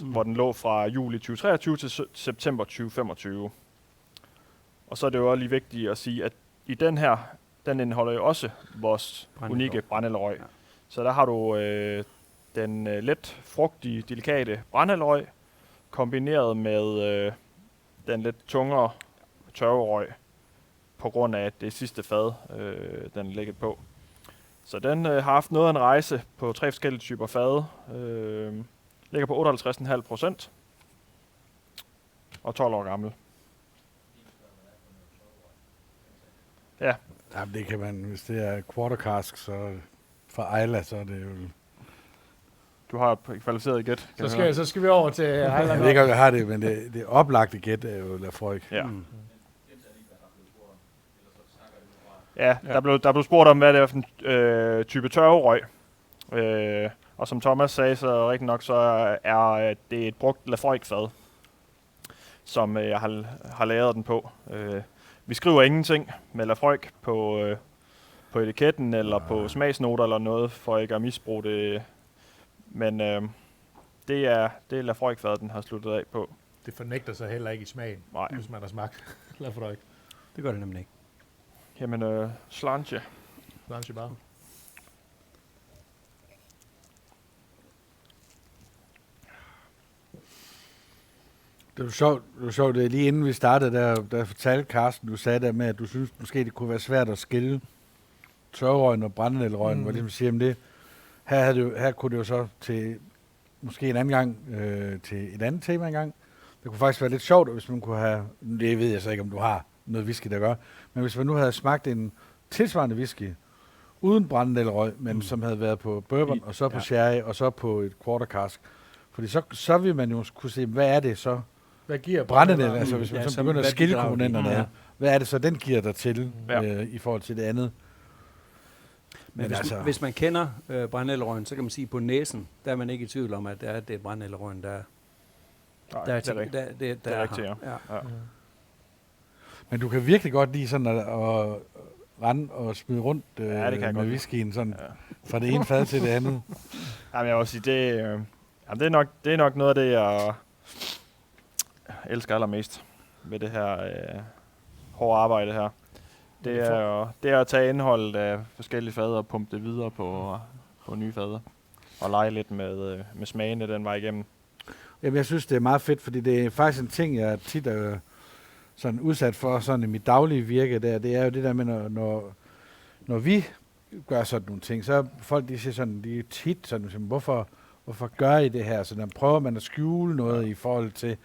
hvor den lå fra juli 2023 til september 2025. Og så er det jo også lige vigtigt at sige, at i den her, den indeholder jo også vores unikke brændenælderøg. Ja. Så der har du den let frugtige, delikate brændenælderøg, kombineret med den lidt tungere tørverøg, på grund af at det sidste fad, den er ligget på. Så den har haft noget af en rejse på 3 forskellige typer fad. Ligger på 58,5% og 12 år gammel. Ja. Jamen, det kan man, hvis det er quarter cask, så fra Isla, så er det jo... Du har et kvalificeret gæt. Så skal vi over til Highland. Jeg ved ikke, om jeg har det, men det oplagte gæt er jo Lafroig. Ja. Ja, der blev spurgt om, hvad det er for en type tørverøg. Og som Thomas sagde, så rigtig nok, så er det et brugt Lafroig-fad, som jeg har lavet den på. Vi skriver ingenting med Lafroig på etiketten eller på smagsnoter eller noget, for ikke at misbruge det. Men det er Lafroig-fadet, den har sluttet af på. Det fornægter sig heller ikke i smagen, hvis man har smagt Lafroig. Det gør det nemlig ikke. Jamen, slanche. Slanche bare. Det var sjovt, det lige inden vi startede, der fortalte Carsten, du sagde der med, at du synes måske det kunne være svært at skille tørrøjen og brændenælderøjen, hvor ligesom siger, det her kunne det jo så til måske en anden gang til et andet tema engang. Det kunne faktisk være lidt sjovt, hvis man kunne have, det ved jeg så ikke, om du har noget whisky, der gør, men hvis man nu havde smagt en tilsvarende whisky, uden brændenælderøg, men som havde været på bourbon, og så på sherry, og så på et quarter cask. Fordi så vil man jo kunne se, hvad er det så? Hvad giver brændenælder? Altså hvis man så begynder at skille komponenterne, hvad er det så, den giver dig til i forhold til det andet? Men hvis man kender brændenælderøjen, så kan man sige, på næsen, der er man ikke i tvivl om, at det er brændenælderøjen, der er rigtigt, ja. Men du kan virkelig godt lide sådan rende og smide rundt det kan jeg med godt lide. whiskyen sådan fra det ene fad til det andet. Jamen, jeg vil også sige, det er nok noget af det, jeg elsker allermest ved det her hårde arbejde her. Det er at tage indholdet af forskellige fader og pumpe det videre på nye fader. Og lege lidt med smagene den vej igennem. Jamen, jeg synes, det er meget fedt, fordi det er faktisk en ting, jeg tit er sådan udsat for sådan i mit daglige virke der. Det er jo det der med, når vi gør sådan nogle ting, så folk, de siger sådan, de er tit sådan, hvorfor gør I det her? Så der prøver man at skjule noget i forhold til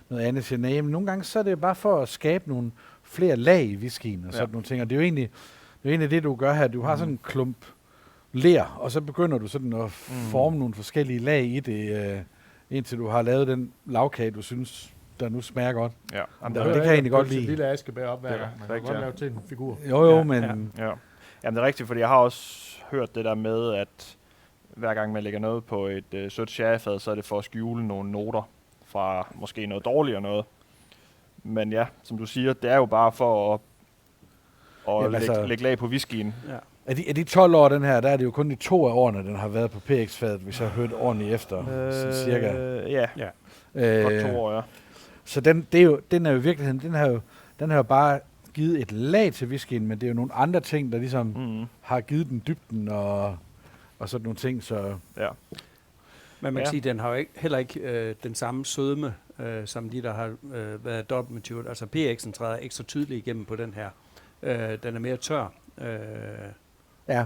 noget andet. Så nej, men nogle gange så er det bare for at skabe nogle flere lag i whiskyen og sådan nogle ting. Og det er jo egentlig det, du gør her. Du har sådan en klump ler, og så begynder du sådan at forme nogle forskellige lag i det, indtil du har lavet den lavkage, du synes, der nu smager godt. Ja. Det kan jeg egentlig godt lide. En lille askebær op hver Det er gang. Man kan rigtigt, godt ja. lave til en figur. Jo, men... Ja. Jamen, det er rigtigt, fordi jeg har også hørt det der med, at hver gang man lægger noget på et sødt sherryfad, så er det for at skjule nogle noter fra måske noget dårligere noget. Men ja, som du siger, det er jo bare for at lægge lag på whiskyen. Ja. Af de 12 år, den her, der er det jo kun de 2 af årene, den har været på PX-fadet, hvis jeg har hørt ordentligt efter, sådan cirka. Ja, godt 2 år, ja. Så den er jo i virkeligheden, den har jo bare givet et lag til whiskyen, men det er jo nogle andre ting, der ligesom har givet den dybden og sådan nogle ting, så... Ja. Men man kan sige, den har jo heller ikke den samme sødme, som de, der har været dobbelt matured. Altså PX'en træder ikke så tydeligt igennem på den her. Den er mere tør. Ja,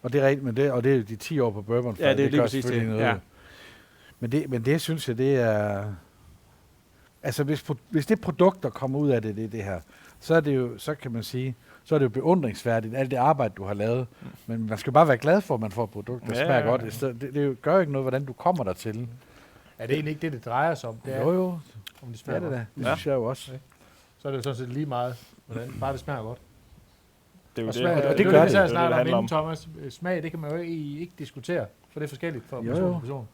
og det er rigtigt, og det er jo de 10 år på bourbon. Ja, det er lige præcis det. Noget. Ja. Men det synes jeg, det er... Altså, hvis det produkt, der kommer ud af det her, så er det jo, så kan man sige, så er det jo beundringsværdigt, alt det arbejde, du har lavet. Men man skal bare være glad for, at man får et produkt, der smager godt. Det gør jo ikke noget, hvordan du kommer dertil. Er det egentlig ikke det drejer sig om? Det er, Jo. om det smager Det er det godt. da. Det synes jeg jo også. Okay. Så er det jo sådan set lige meget, hvordan bare det smager godt. Det er jo Og det. smag, og det det gør gør det. det. Det Snart om handler inden, Thomas. Smag, det kan man jo ikke diskutere, for det er forskelligt fra person til person.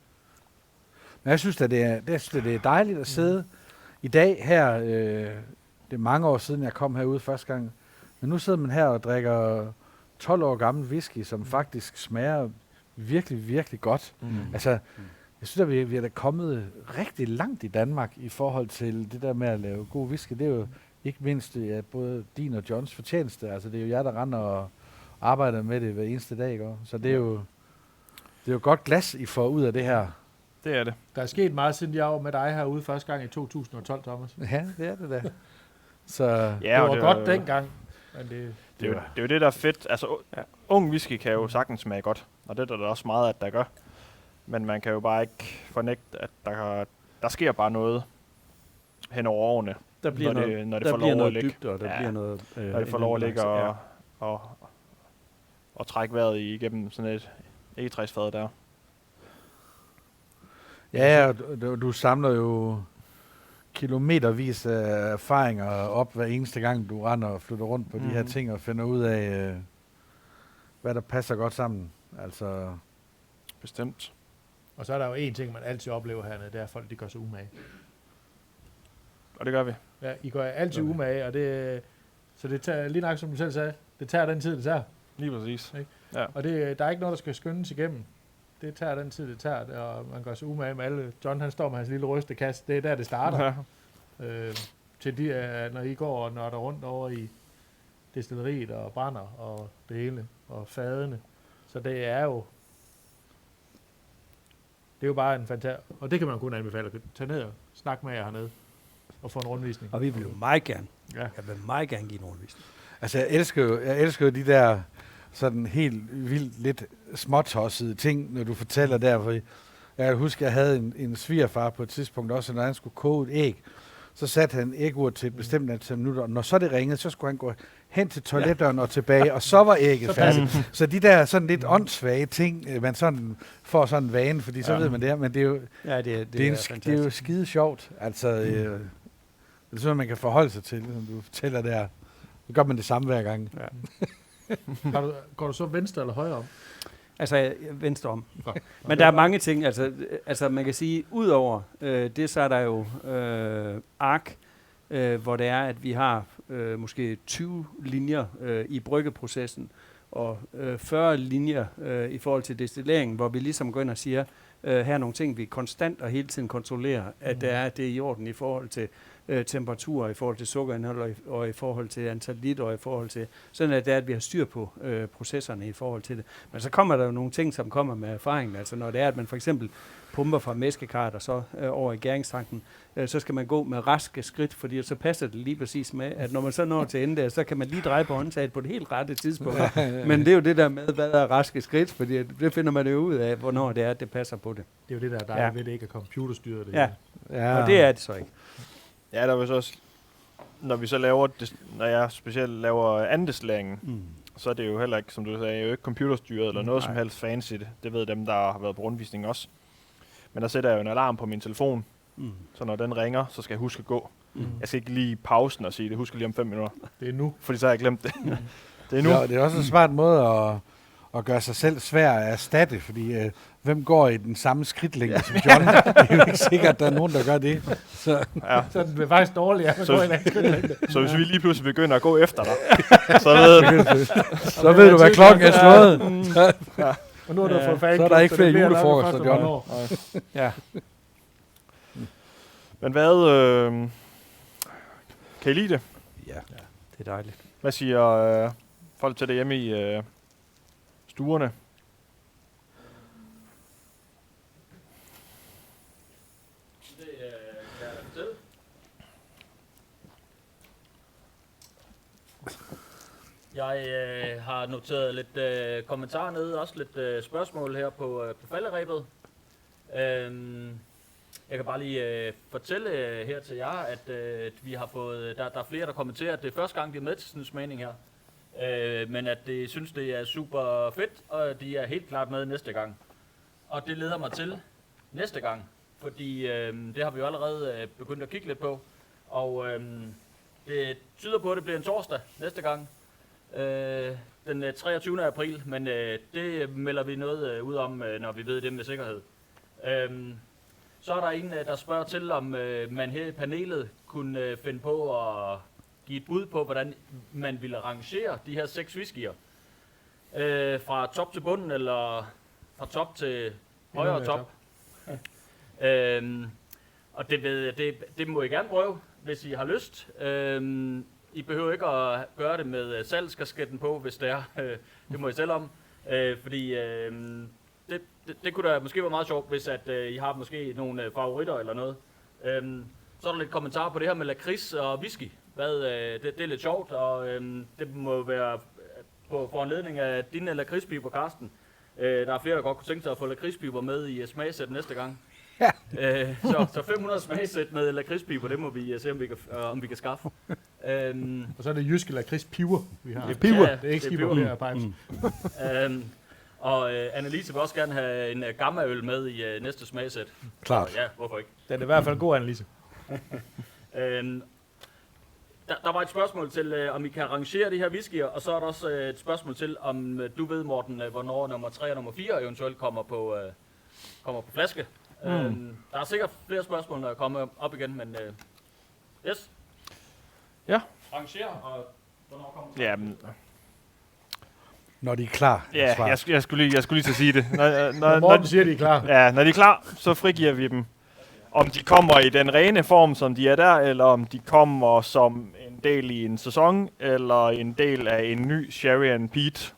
Men jeg synes, at det er dejligt at sidde i dag her. Det er mange år siden, jeg kom herude første gang. Men nu sidder man her og drikker 12 år gammel whisky, som faktisk smager virkelig, virkelig godt. Altså, jeg synes, at vi er da kommet rigtig langt i Danmark i forhold til det der med at lave god whisky. Det er jo ikke mindst både din og Johns fortjeneste. Altså, det er jo jer, der render og arbejder med det hver eneste dag. Ikke? Så det er jo godt glas, I får ud af det her. Det er det. Der er sket meget, siden jeg var med dig herude første gang i 2012, Thomas. Ja, det er det da. Så Ja, det og var godt dengang. Men Det er jo det, der er fedt. Altså, ung whisky kan jo sagtens smage godt, og det er der også meget, at der gør. Men man kan jo bare ikke fornægte, at der sker bare noget hen over årene, Der bliver når det der får bliver lov at noget ligge. dybt, og der bliver noget... Når det får lov at ligge og trække vejret igennem sådan et egetræsfad der. ja, og du samler jo kilometervis af erfaringer op hver eneste gang, du render og flytter rundt på de her ting og finder ud af, hvad der passer godt sammen. Altså, Bestemt. Og så er der jo en ting, man altid oplever hernede, det er, at folk de gør sig umage. Og det gør vi. Ja, I går altid umage, og så det tager, lige nok som du selv sagde, det tager den tid, det tager. Lige præcis. Ikke? Ja. Og der er ikke noget, der skal skyndes igennem. Det tager den tid, det tager, og man gør sig umage med alle. John, han står med hans lille rystekasse. Det er der, det starter. Ja. Til når I går og nørder rundt over i destilleriet og brænder og det hele, og fadene. Så det er jo bare en fantastisk... Og det kan man kun anbefale at tage ned og snakke med jer hernede og få en rundvisning. Og vi vil jo meget gerne. Ja. Jeg vil meget gerne give en rundvisning. altså jeg elsker jo de der sådan helt vildt lidt småtossede ting, når du fortæller der. For jeg kan huske, jeg havde en svigerfar på et tidspunkt også, når han skulle koge et æg. Så satte han ægur til et bestemt antal minutter, og når så det ringede, så skulle han gå hen til toiletdøren og tilbage, og så var ægget færdigt. Så de der sådan lidt åndssvage ting, man sådan får sådan en vane, fordi så ved man det her, men det er jo, Ja, det er det er jo skide sjovt. Altså, det er sådan, man kan forholde sig til, som du fortæller der. Så gør man det samme hver gang. Ja. Går du så venstre eller højre om? Altså venstre om. Men der er mange ting, altså man kan sige, udover det, så er der jo ark, hvor det er, at vi har måske 20 linjer i bryggeprocessen, og 40 linjer i forhold til destilleringen, hvor vi ligesom går ind og siger, her er nogle ting, vi konstant og hele tiden kontrollerer, at det er i orden i forhold til temperatur, i forhold til sukkerindhold, og i forhold til antal liter, og i forhold til sådan, at det er, at vi har styr på processerne i forhold til det. Men så kommer der jo nogle ting, som kommer med erfaringen. Altså når det er, at man for eksempel pumper fra mæskekart og så over i gæringstanken, så skal man gå med raske skridt, fordi så passer det lige præcis med, at når man så når til ende der, så kan man lige dreje på håndtaget på det helt rette tidspunkt. Men det er jo det der med, hvad er raske skridt, fordi det finder man jo ud af, hvornår det er, at det passer på det. Det er jo det, der er dejligt ved, det ikke er computerstyret. Det Ja. Og det er det så ikke. Ja, der er så også, når vi så laver det, når jeg specielt laver andeslæringen, så er det jo heller ikke, som du sagde, jo ikke computerstyret eller noget som helst fancy. Det ved dem, der har været på rundvisning også. Men der sætter jeg jo en alarm på min telefon, så når den ringer, så skal jeg huske at gå. Jeg skal ikke lige pausen og sige det, husk lige om 5 minutter. Det er nu. Fordi så har jeg glemt det. Det er nu. Ja, det er også en smart måde at gøre sig selv svær at erstatte, fordi hvem går i den samme skridtlængde som John? Det er jo ikke sikkert, at der er nogen, der gør det. Så den bliver faktisk dårligere. Så hvis vi lige pludselig begynder at gå efter dig, så ved du, hvad klokken er slået. Og nu har du fået fat i så er der ikke flere julefrokoster, John. Ja. Men hvad... kan I lide det? Ja, det er dejligt. Hvad siger folk til det hjemme i stuerne? Jeg har noteret lidt kommentarer nede, også lidt spørgsmål her på falderebet. Jeg kan bare lige fortælle her til jer, at vi har fået, der er flere, der kommenterer, at det er første gang, de er med til sådan en smagning her. Men at de synes, det er super fedt, og de er helt klart med næste gang. Og det leder mig til næste gang, fordi det har vi jo allerede begyndt at kigge lidt på. Og det tyder på, at det bliver en torsdag næste gang. Den 23. april, men det melder vi noget ud om, når vi ved det med sikkerhed. Så er der en, der spørger til, om man her i panelet kunne finde på at give et bud på, hvordan man ville rangere de her 6 whiskyer. Fra top til bunden, eller fra top til højere top. Og det må I gerne prøve, hvis I har lyst. I behøver ikke at gøre det med salgskasketten på, hvis det er. Det må I selv om. Fordi det kunne da måske være meget sjovt, hvis at, I har måske nogle favoritter eller noget. Så er der lidt kommentarer på det her med lakrids og whisky. Det er lidt sjovt, og det må være på foranledning af dine lakridspiber, Karsten. Der er flere, der godt kunne tænke sig at få lakridspiber med i smagsæt næste gang. Ja. Så 500 smagsæt med lakridspiber, det må vi se, om vi kan skaffe. Og så er det jyske lakridspiver, vi har. Det er piver. Ja, det er ikke skiver, det er pipes. Og Annelise vil også gerne have en gammaøl med i næste smagsæt. Klart. Ja, hvorfor ikke? Den er i hvert fald god, Annelise. Der var et spørgsmål til, om I kan rangere de her whiskyer, og så er der også et spørgsmål til, om du ved, Morten, hvornår nummer 3 og nummer 4 eventuelt kommer på flaske. Der er sikkert flere spørgsmål, der kommer op igen, men yes. Ja. Rangere, og hvornår kommer Ja, Når de er klar. ja jeg skulle lige til at sige det. Når Morten siger, de er klar. Ja, når de er klar, så frigiver vi dem. Om de kommer i den rene form, som de er der, eller om de kommer som en del i en sæson, eller en del af en ny Sherry and Peat.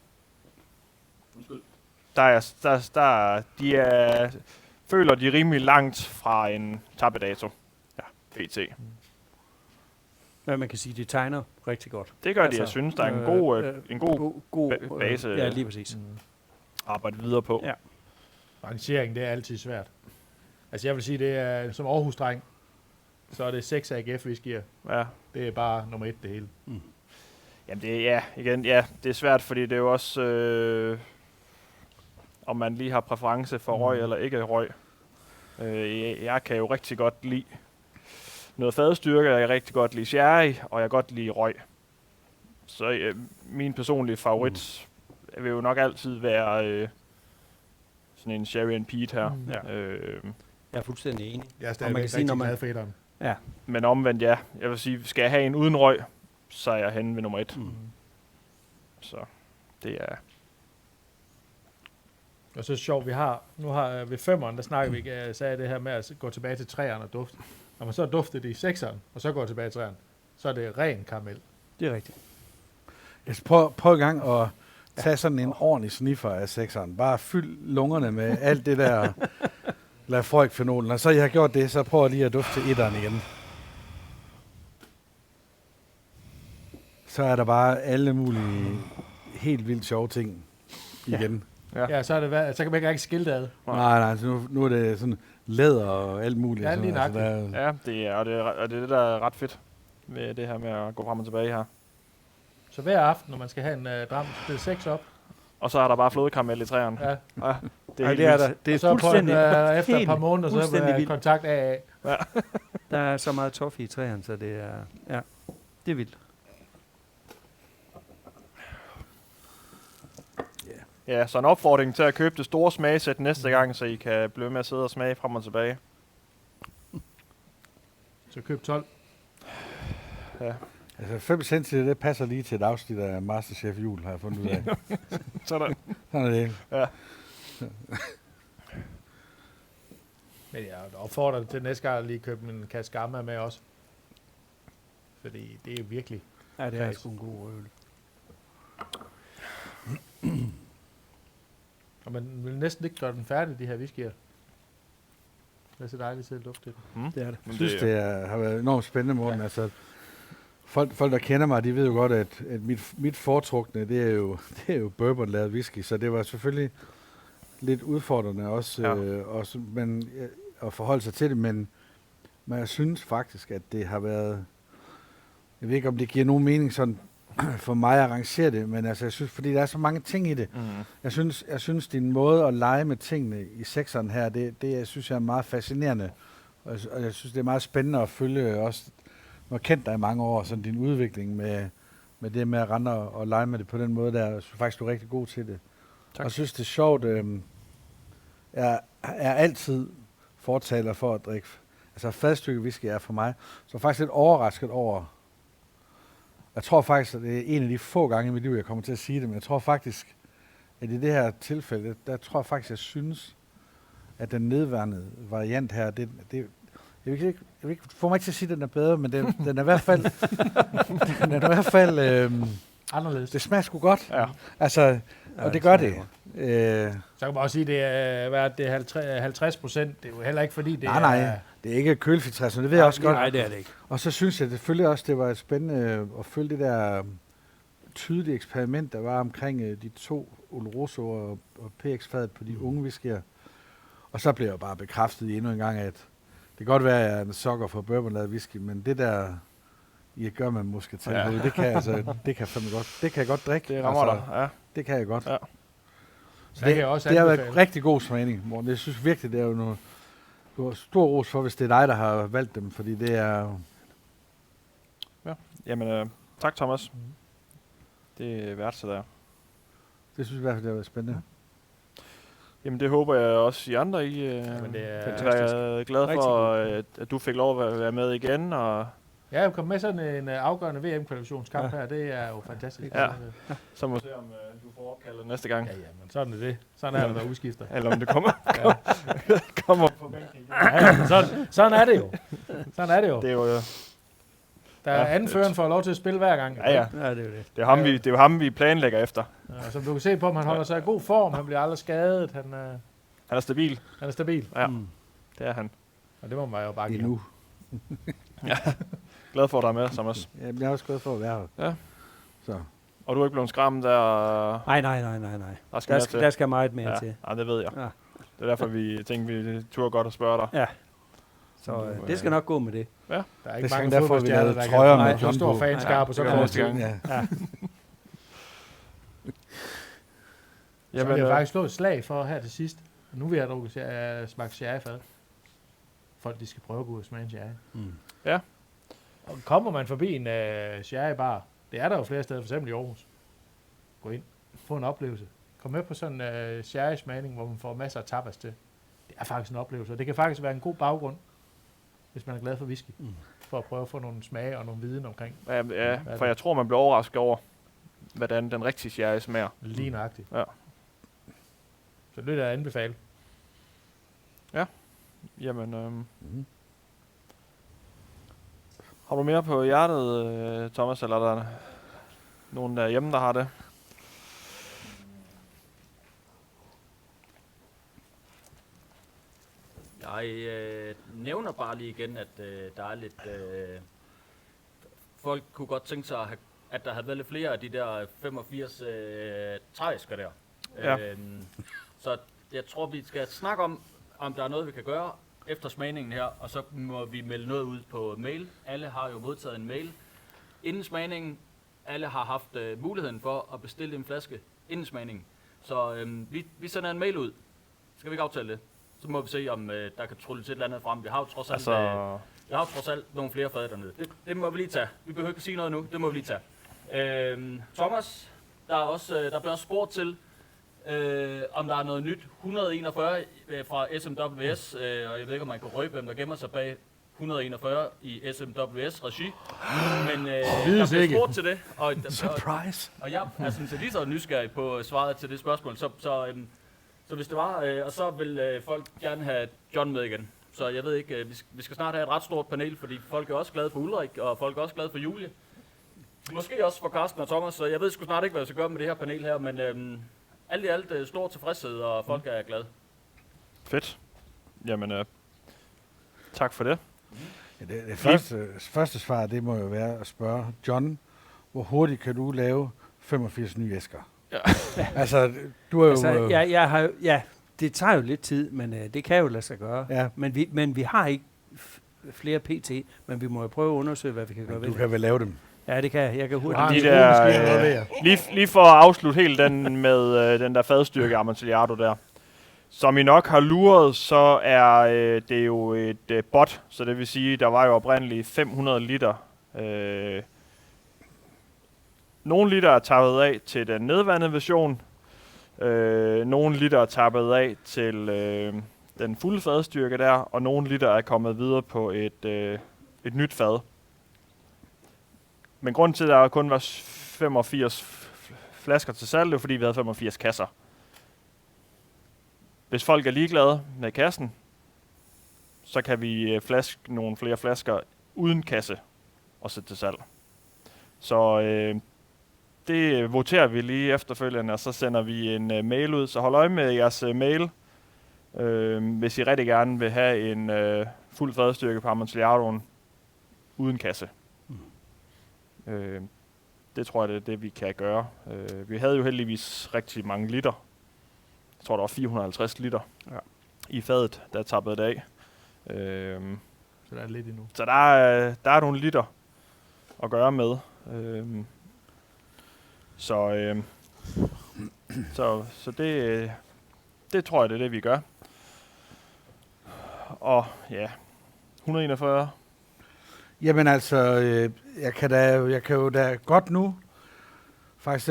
Føler de rimelig langt fra en tappedato. Ja, PT. Men man kan sige, at de tegner rigtig godt. Det gør de, jeg synes, der er en god base ja, lige præcis. at arbejde videre på. Ja. Rangering, det er altid svært. Altså jeg vil sige, det er som Aarhus-dreng, så er det 6 AGF-whiskyer. Ja. Det er bare nummer 1 det hele. Jamen det er svært, fordi det er jo også, om man lige har præference for røg eller ikke røg. Jeg kan jo rigtig godt lide noget fadstyrke, jeg kan rigtig godt lide sherry, og jeg kan godt lide røg. Så min personlige favorit vil jo nok altid være sådan en Sherry and Peat her. Jeg er fuldstændig enig. Jeg er stadigvæk rigtig glad for etteren. Ja. Men omvendt, ja. Jeg vil sige, skal jeg have en uden røg, så er jeg henne ved nummer 1. Så det er... Og så er det sjovt, nu har ved 5'eren, der snakker vi, sagde det her med at gå tilbage til 3'eren og dufte. Når man så dufter det i 6'eren, og så går tilbage til 3'eren, så er det ren karamel. Det er rigtigt. Jeg skal prøve i gang at tage sådan en ordentlig sniffer af 6'eren. Bare fyld lungerne med alt det der Lafroig-fenolen. Og så jeg har gjort det, så prøver jeg lige at dufte til 1'eren igen. Så er der bare alle mulige helt vildt sjove ting igen. Ja, så kan man ikke skilte ad. Nej, så nu er det sådan læder og alt muligt. Ja, lige nok. Ja, det er det, der er ret fedt ved det her med at gå frem og tilbage her. Så hver aften, når man skal have en dram, spille 6 op. Og så er der bare flodkaramel i træerne. Ja. Ja, det er Ja, helt det er vildt. der. Det er Og så fuldstændig efter et par måneder, så fuldstændig er vildt. kontakt af. Der er så meget toffee i træerne, så det er... Ja, det er vildt. Ja, så en opfordring til at købe det store smagsæt næste gang, så I kan blive med at sidde og smage frem og tilbage. Så køb 12. Ja, Altså 5 cent til det passer lige til et afsnit af Masterchef Jul, har jeg fundet ud af. sådan. Sådan er det. Ja. Men jeg opfordrer dig til næste gang at lige købe en kasse Gamma med også. Fordi det er virkelig... Ja, det er sgu en god øl. Og man vil næsten ikke gøre den færdig, de her whiskyer. Det er så dejligt til at lufte det. Det er det. Jeg synes, har været enormt spændende, Morten. Ja. Altså, folk, der kender mig, de ved jo godt, at mit foretrukne, det er jo bourbon-lavet whisky, så det var selvfølgelig lidt udfordrende også, at forholde sig til det, men jeg synes faktisk, at det har været... Jeg ved ikke, om det giver nogen mening sådan for mig at arrangere det, men altså, jeg synes, fordi der er så mange ting i det. Jeg synes din måde at lege med tingene i 6'eren her, det synes jeg er meget fascinerende. Og jeg synes, det er meget spændende at følge også, når jeg har kendt dig i mange år, sådan din udvikling med det med at rende og lege med det på den måde der. Jeg synes faktisk, du er rigtig god til det. Tak. Og jeg synes, det er sjovt. Jeg er altid fortaler for at drikke. Altså fadstykke whisky er for mig. Så faktisk lidt overrasket over. Jeg tror faktisk, at det er en af de få gange i mit liv, jeg kommer til at sige det, men jeg tror faktisk, at i det her tilfælde, der tror jeg faktisk, jeg synes, at den nedværende variant her, jeg vil ikke få mig ikke til at sige, at den er bedre, men den er i hvert fald, Anderledes. det smager sgu godt. Ja. Altså, og det gør det. Så kan man også sige, det er 50%. Det er jo heller ikke fordi, det Nej, det er ikke kølefiltration, det ved jeg også godt. Nej, det er det ikke. Og så synes jeg selvfølgelig også, det var spændende at følge det der tydelige eksperiment, der var omkring de 2 Oloroso og PX-fadet på de unge whiskyer. Og så blev jeg bare bekræftet endnu en gang, at det kan godt være, at jeg er en sokker for bourbon-lavet whisky, men det der, I gør man måske til, det kan fandme godt. Det kan jeg godt drikke. Det rammer dig, ja. Det kan jeg godt. Ja. Så Det kan jeg også det har været anbefale. en rigtig god smagning, Morten. Jeg synes virkelig, det er jo noget... Du har stor ros for, hvis det er dig, der har valgt dem, fordi det er... Jamen, tak Thomas. Det er værdsætter jeg. Det synes jeg i hvert fald, det har været spændende. Jamen det håber jeg også I andre i. Men det er Jeg er glad for, at du fik lov at være med igen. Og Ja, jeg kom med sådan en afgørende VM-kvalifikationskamp her. Det er jo fantastisk. Ja. så må vi se, om du får opkaldet næste gang. Ja, men sådan er det. Sådan er det, der udskifter. Eller om det kommer på bænken. Ja, men sådan er det jo. Sådan er det jo. Det er jo, Der er anføreren for lov til at spille hver gang. Ja, det er det. det er jo ham, vi planlægger efter. Ja, som du kan se på, om han holder sig i god form. Han bliver aldrig skadet. Han Han er stabil. er stabil. Ja, det er han. Og det må man jo bare give. Endnu. Glad for, at du er med, Thomas. Ja, jeg er også glad for at være her. Ja. Så. Og du er ikke blevet skræmt der? Nej. Der skal, Der skal meget mere ja. til. Ja, det ved jeg. Ja. Det er derfor, vi tænkte, vi turde godt at spørge dig. Ja. Så det skal nok gå med det. Der er Det ikke skal mange derfor, vi fodboldstjerner, lavede der trøjer med kan få John stor på. fanskab på så det gør kort næste tid. gang. Ja. Ja. Så Jamen, vil jeg faktisk slå et slag for her til sidst. Nu vil jeg drukket smagt sherryfad. Folk, de skal prøve at gå ud og smage en sherry. Ja. Og kommer man forbi en sherrybar, det er der jo flere steder, for eksempel i Aarhus. Gå ind, få en oplevelse. Kom med på sådan en sherry-smagning, hvor man får masser af tapas til. Det er faktisk en oplevelse, og det kan faktisk være en god baggrund, hvis man er glad for whisky. for at prøve at få nogle smage og nogle viden omkring. Ja, for jeg tror, man bliver overrasket over, hvordan den rigtige sherry smager. Lige nøjagtigt. Ja. Så det er at anbefale. Jamen, har du mere på hjertet, Thomas, eller er der nogen derhjemme, der har det? Jeg nævner bare lige igen, at der er lidt... folk kunne godt tænke sig, at der havde været lidt flere af de der 85 træsker der. Ja. Så jeg tror, vi skal snakke om der er noget, vi kan gøre efter smagningen her, og så må vi melde noget ud på mail. Alle har jo modtaget en mail inden smagningen. Alle har haft muligheden for at bestille en flaske inden smagningen. Så vi sender en mail ud. Skal vi ikke aftale det? Så må vi se, om der kan trulles et eller andet frem. Vi har jo trods alt nogle flere fad dernede. Det må vi lige tage. Vi behøver ikke at sige noget nu. Det må vi lige tage. Thomas, der bliver også spurgt til, om der er noget nyt. 141 fra SMWS, og jeg ved ikke, om man kan røbe, hvem der gemmer sig bag 141 i SMWS regi. Men der bliver spurgt til det. Surprise! Og jeg er sådan set lige så nysgerrig på svaret til det spørgsmål. Så hvis det var, og så vil folk gerne have John med igen. Så jeg ved ikke, vi skal snart have et ret stort panel, fordi folk er også glade for Ulrik, og folk er også glade for Julie. Måske også for Carsten og Thomas, så jeg ved sgu snart ikke, hvad jeg skal gøre med det her panel her, men alt i alt stor tilfredshed, og folk er glade. Fedt. Jamen, tak for det. Ja, det første svar, det må jo være at spørge John, hvor hurtigt kan du lave 85 nye æsker? Ja. Altså, du er jo... Altså, det tager jo lidt tid, men det kan jo lade sig gøre. Ja. Men vi har ikke flere PT, men vi må jo prøve at undersøge, hvad vi kan gøre ved Du det. kan vel lave dem? Ja, det kan jeg. Jeg kan hurtigt. De der, lige for at afslutte helt den med den der fadstyrke Amontillado der. Som I nok har luret, så er det jo et bot, så det vil sige, der var jo oprindeligt 500 liter. Nogle liter er tappet af til den nedvandede version. Nogle liter er tappet af til den fulde fadstyrke der, og nogle liter er kommet videre på et nyt fad. Men grunden til, at der kun var 85 flasker til salg, det var fordi, vi havde 85 kasser. Hvis folk er ligeglade med kassen, så kan vi flaske nogle flere flasker uden kasse og sætte til salg. Så det voterer vi lige efterfølgende, og så sender vi en mail ud. Så hold øje med jeres mail, hvis I rigtig gerne vil have en fuld fadstyrke på Amontilladoen uden kasse. Det tror jeg, det er det, vi kan gøre. Vi havde jo heldigvis rigtig mange liter. Jeg tror, der var 450 liter i fadet, der tappede det af. Så der er lidt endnu. Så der er nogle liter at gøre med. Så det tror jeg, det er det, vi gør. Og ja, 141. Jamen altså, jeg kan jo da godt nu. Faktisk,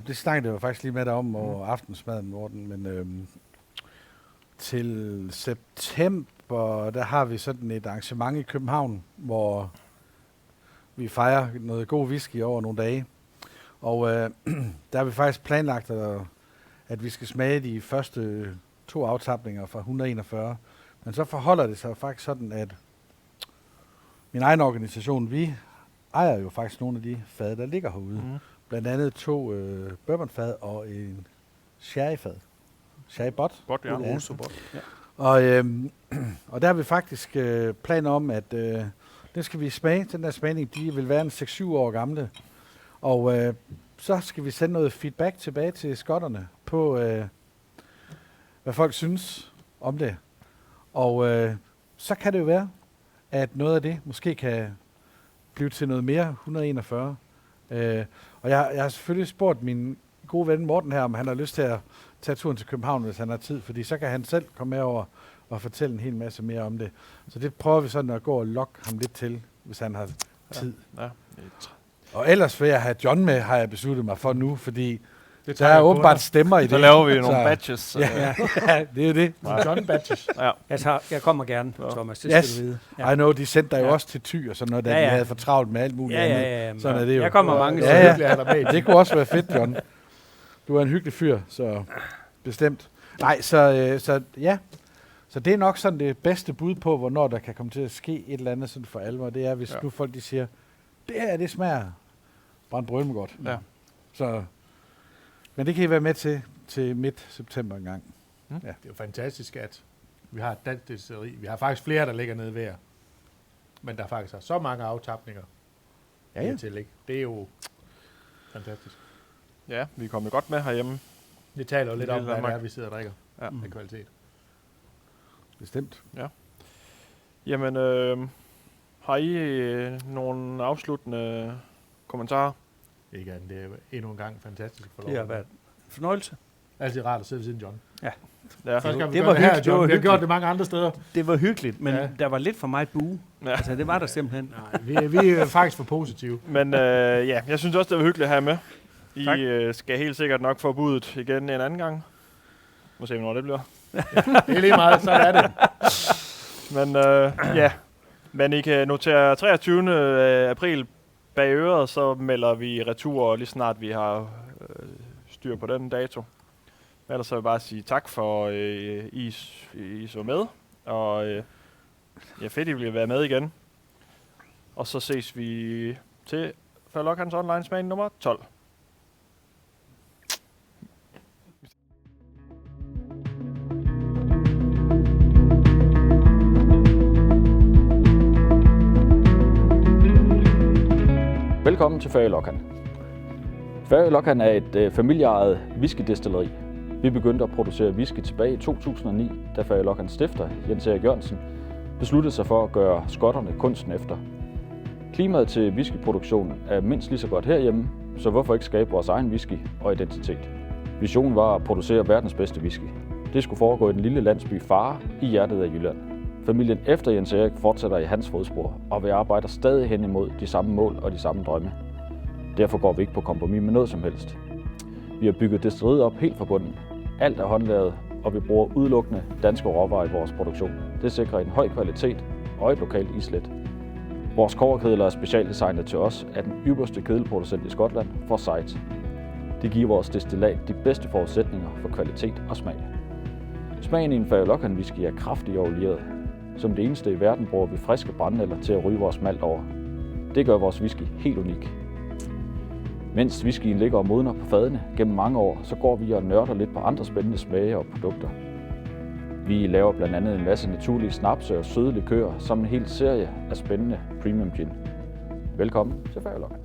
det snakkede jeg jo faktisk lige med dig om over aftensmaden, Morten, men til september, der har vi sådan et arrangement i København, hvor vi fejrer noget god whisky over nogle dage. Og der har vi faktisk planlagt, at vi skal smage de første 2 aftapninger fra 141. Men så forholder det sig faktisk sådan, at min egen organisation, vi ejer jo faktisk nogle af de fad, der ligger herude. Blandt andet 2 bourbonfad og en sherryfad. Sherrybot. Bot, ja. Ja. Ja. Og der har vi faktisk planer om, at den skal vi smage. Den der smagning, de vil være en 6-7 år gamle. Og så skal vi sende noget feedback tilbage til skotterne på, hvad folk synes om det. Og så kan det jo være, at noget af det måske kan blive til noget mere 141. Og jeg har selvfølgelig spurgt min gode ven Morten her, om han har lyst til at tage turen til København, hvis han har tid, fordi så kan han selv komme med over og fortælle en hel masse mere om det. Så det prøver vi sådan at gå og lokke ham lidt til, hvis han har tid. Ja. Og ellers vil jeg have John med, har jeg besluttet mig for nu, fordi Der er åbenbart stemmer i det. Så laver vi nogle Så- badges. Ja, det er jo det. John Badges. Ja. Jeg kommer gerne, Thomas. Det Yes. skal du vide. I know, de sendte dig jo Ja. også til Thy og sådan noget, da Ja, de ja. havde for travlt med alt muligt Ja, andet. ja, ja. Sådan er det jo. Jeg kommer mange Ja, steder. ja. Han er med. Det kunne også være fedt, John. Du er en hyggelig fyr, så bestemt. Nej, så ja. Så det er nok sådan det bedste bud på, hvornår der kan komme til at ske et eller andet sådan for alvor. Det er, hvis nu folk de siger, det her, det smager brændt brødme godt. Ja. Så, men det kan I være med til midt september en gang. Det er jo fantastisk, at vi har et dansk destilleri. Vi har faktisk flere, der ligger nede ved jer. Men der faktisk er så mange aftapninger. Ja. Til, ikke? Det er jo fantastisk. Ja, vi er kommet godt med herhjemme. Det taler jo lidt Det er om, hvad det Danmark. er, vi sidder og drikker Ja. af kvalitet. Bestemt. Jamen, har I nogle afsluttende kommentarer? Ikke andet, det er endnu en gang fantastisk at få lov. Det har været en fornøjelse. Altid rart at sidde ved siden af John. Ja. Første gang, vi Det gør var det her, hyggeligt. Det John. var Vi har gjort hyggeligt. det mange andre steder. Det var hyggeligt, men Ja. der var lidt for meget bue. Ja. Altså, det var der simpelthen. Nej, vi er faktisk for positive. Men ja, jeg synes også, det var hyggeligt at have med. I Tak. skal helt sikkert nok få budet igen en anden gang. Må se, hvornår det bliver. Det er lige meget, så er det. Men ja, men I kan notere 23. april bag øret, så melder vi retur lige snart vi har styr på den dato. Ellers så vil jeg bare sige tak for, I så med. Og ja, fedt, I vil være med igen. Og så ses vi til Færølock Hans Online Smagning nummer 12. Velkommen til Færølokkan. Færølokkan er et familieejet whiskydestilleri. Vi begyndte at producere whisky tilbage i 2009, da Færølokkans stifter, Jens Erik Jørgensen, besluttede sig for at gøre skotterne kunsten efter. Klimaet til whiskyproduktionen er mindst lige så godt herhjemme, så hvorfor ikke skabe vores egen whisky og identitet? Visionen var at producere verdens bedste whisky. Det skulle foregå i den lille landsby Fare i hjertet af Jylland. Familien efter Jens Erik fortsætter i hans fodspor, og vi arbejder stadig hen imod de samme mål og de samme drømme. Derfor går vi ikke på kompromis med noget som helst. Vi har bygget destilleriet op helt fra bunden. Alt er håndlavet, og vi bruger udelukkende danske råvarer i vores produktion. Det sikrer en høj kvalitet og et lokalt islet. Vores kobberkedler er specialdesignet til os af den ypperste kedelproducent i Skotland, Forsyth. Det giver vores destillat de bedste forudsætninger for kvalitet og smag. Smagen i en Færølokkan whisky er kraftig og olieret. Som det eneste i verden bruger vi friske brændenælder til at ryge vores malt over. Det gør vores whisky helt unik. Mens whiskyen ligger og modner på fadene gennem mange år, så går vi og nørder lidt på andre spændende smage og produkter. Vi laver blandt andet en masse naturlige snapse og søde likører, som en hel serie af spændende premium gin. Velkommen til Færølokkan.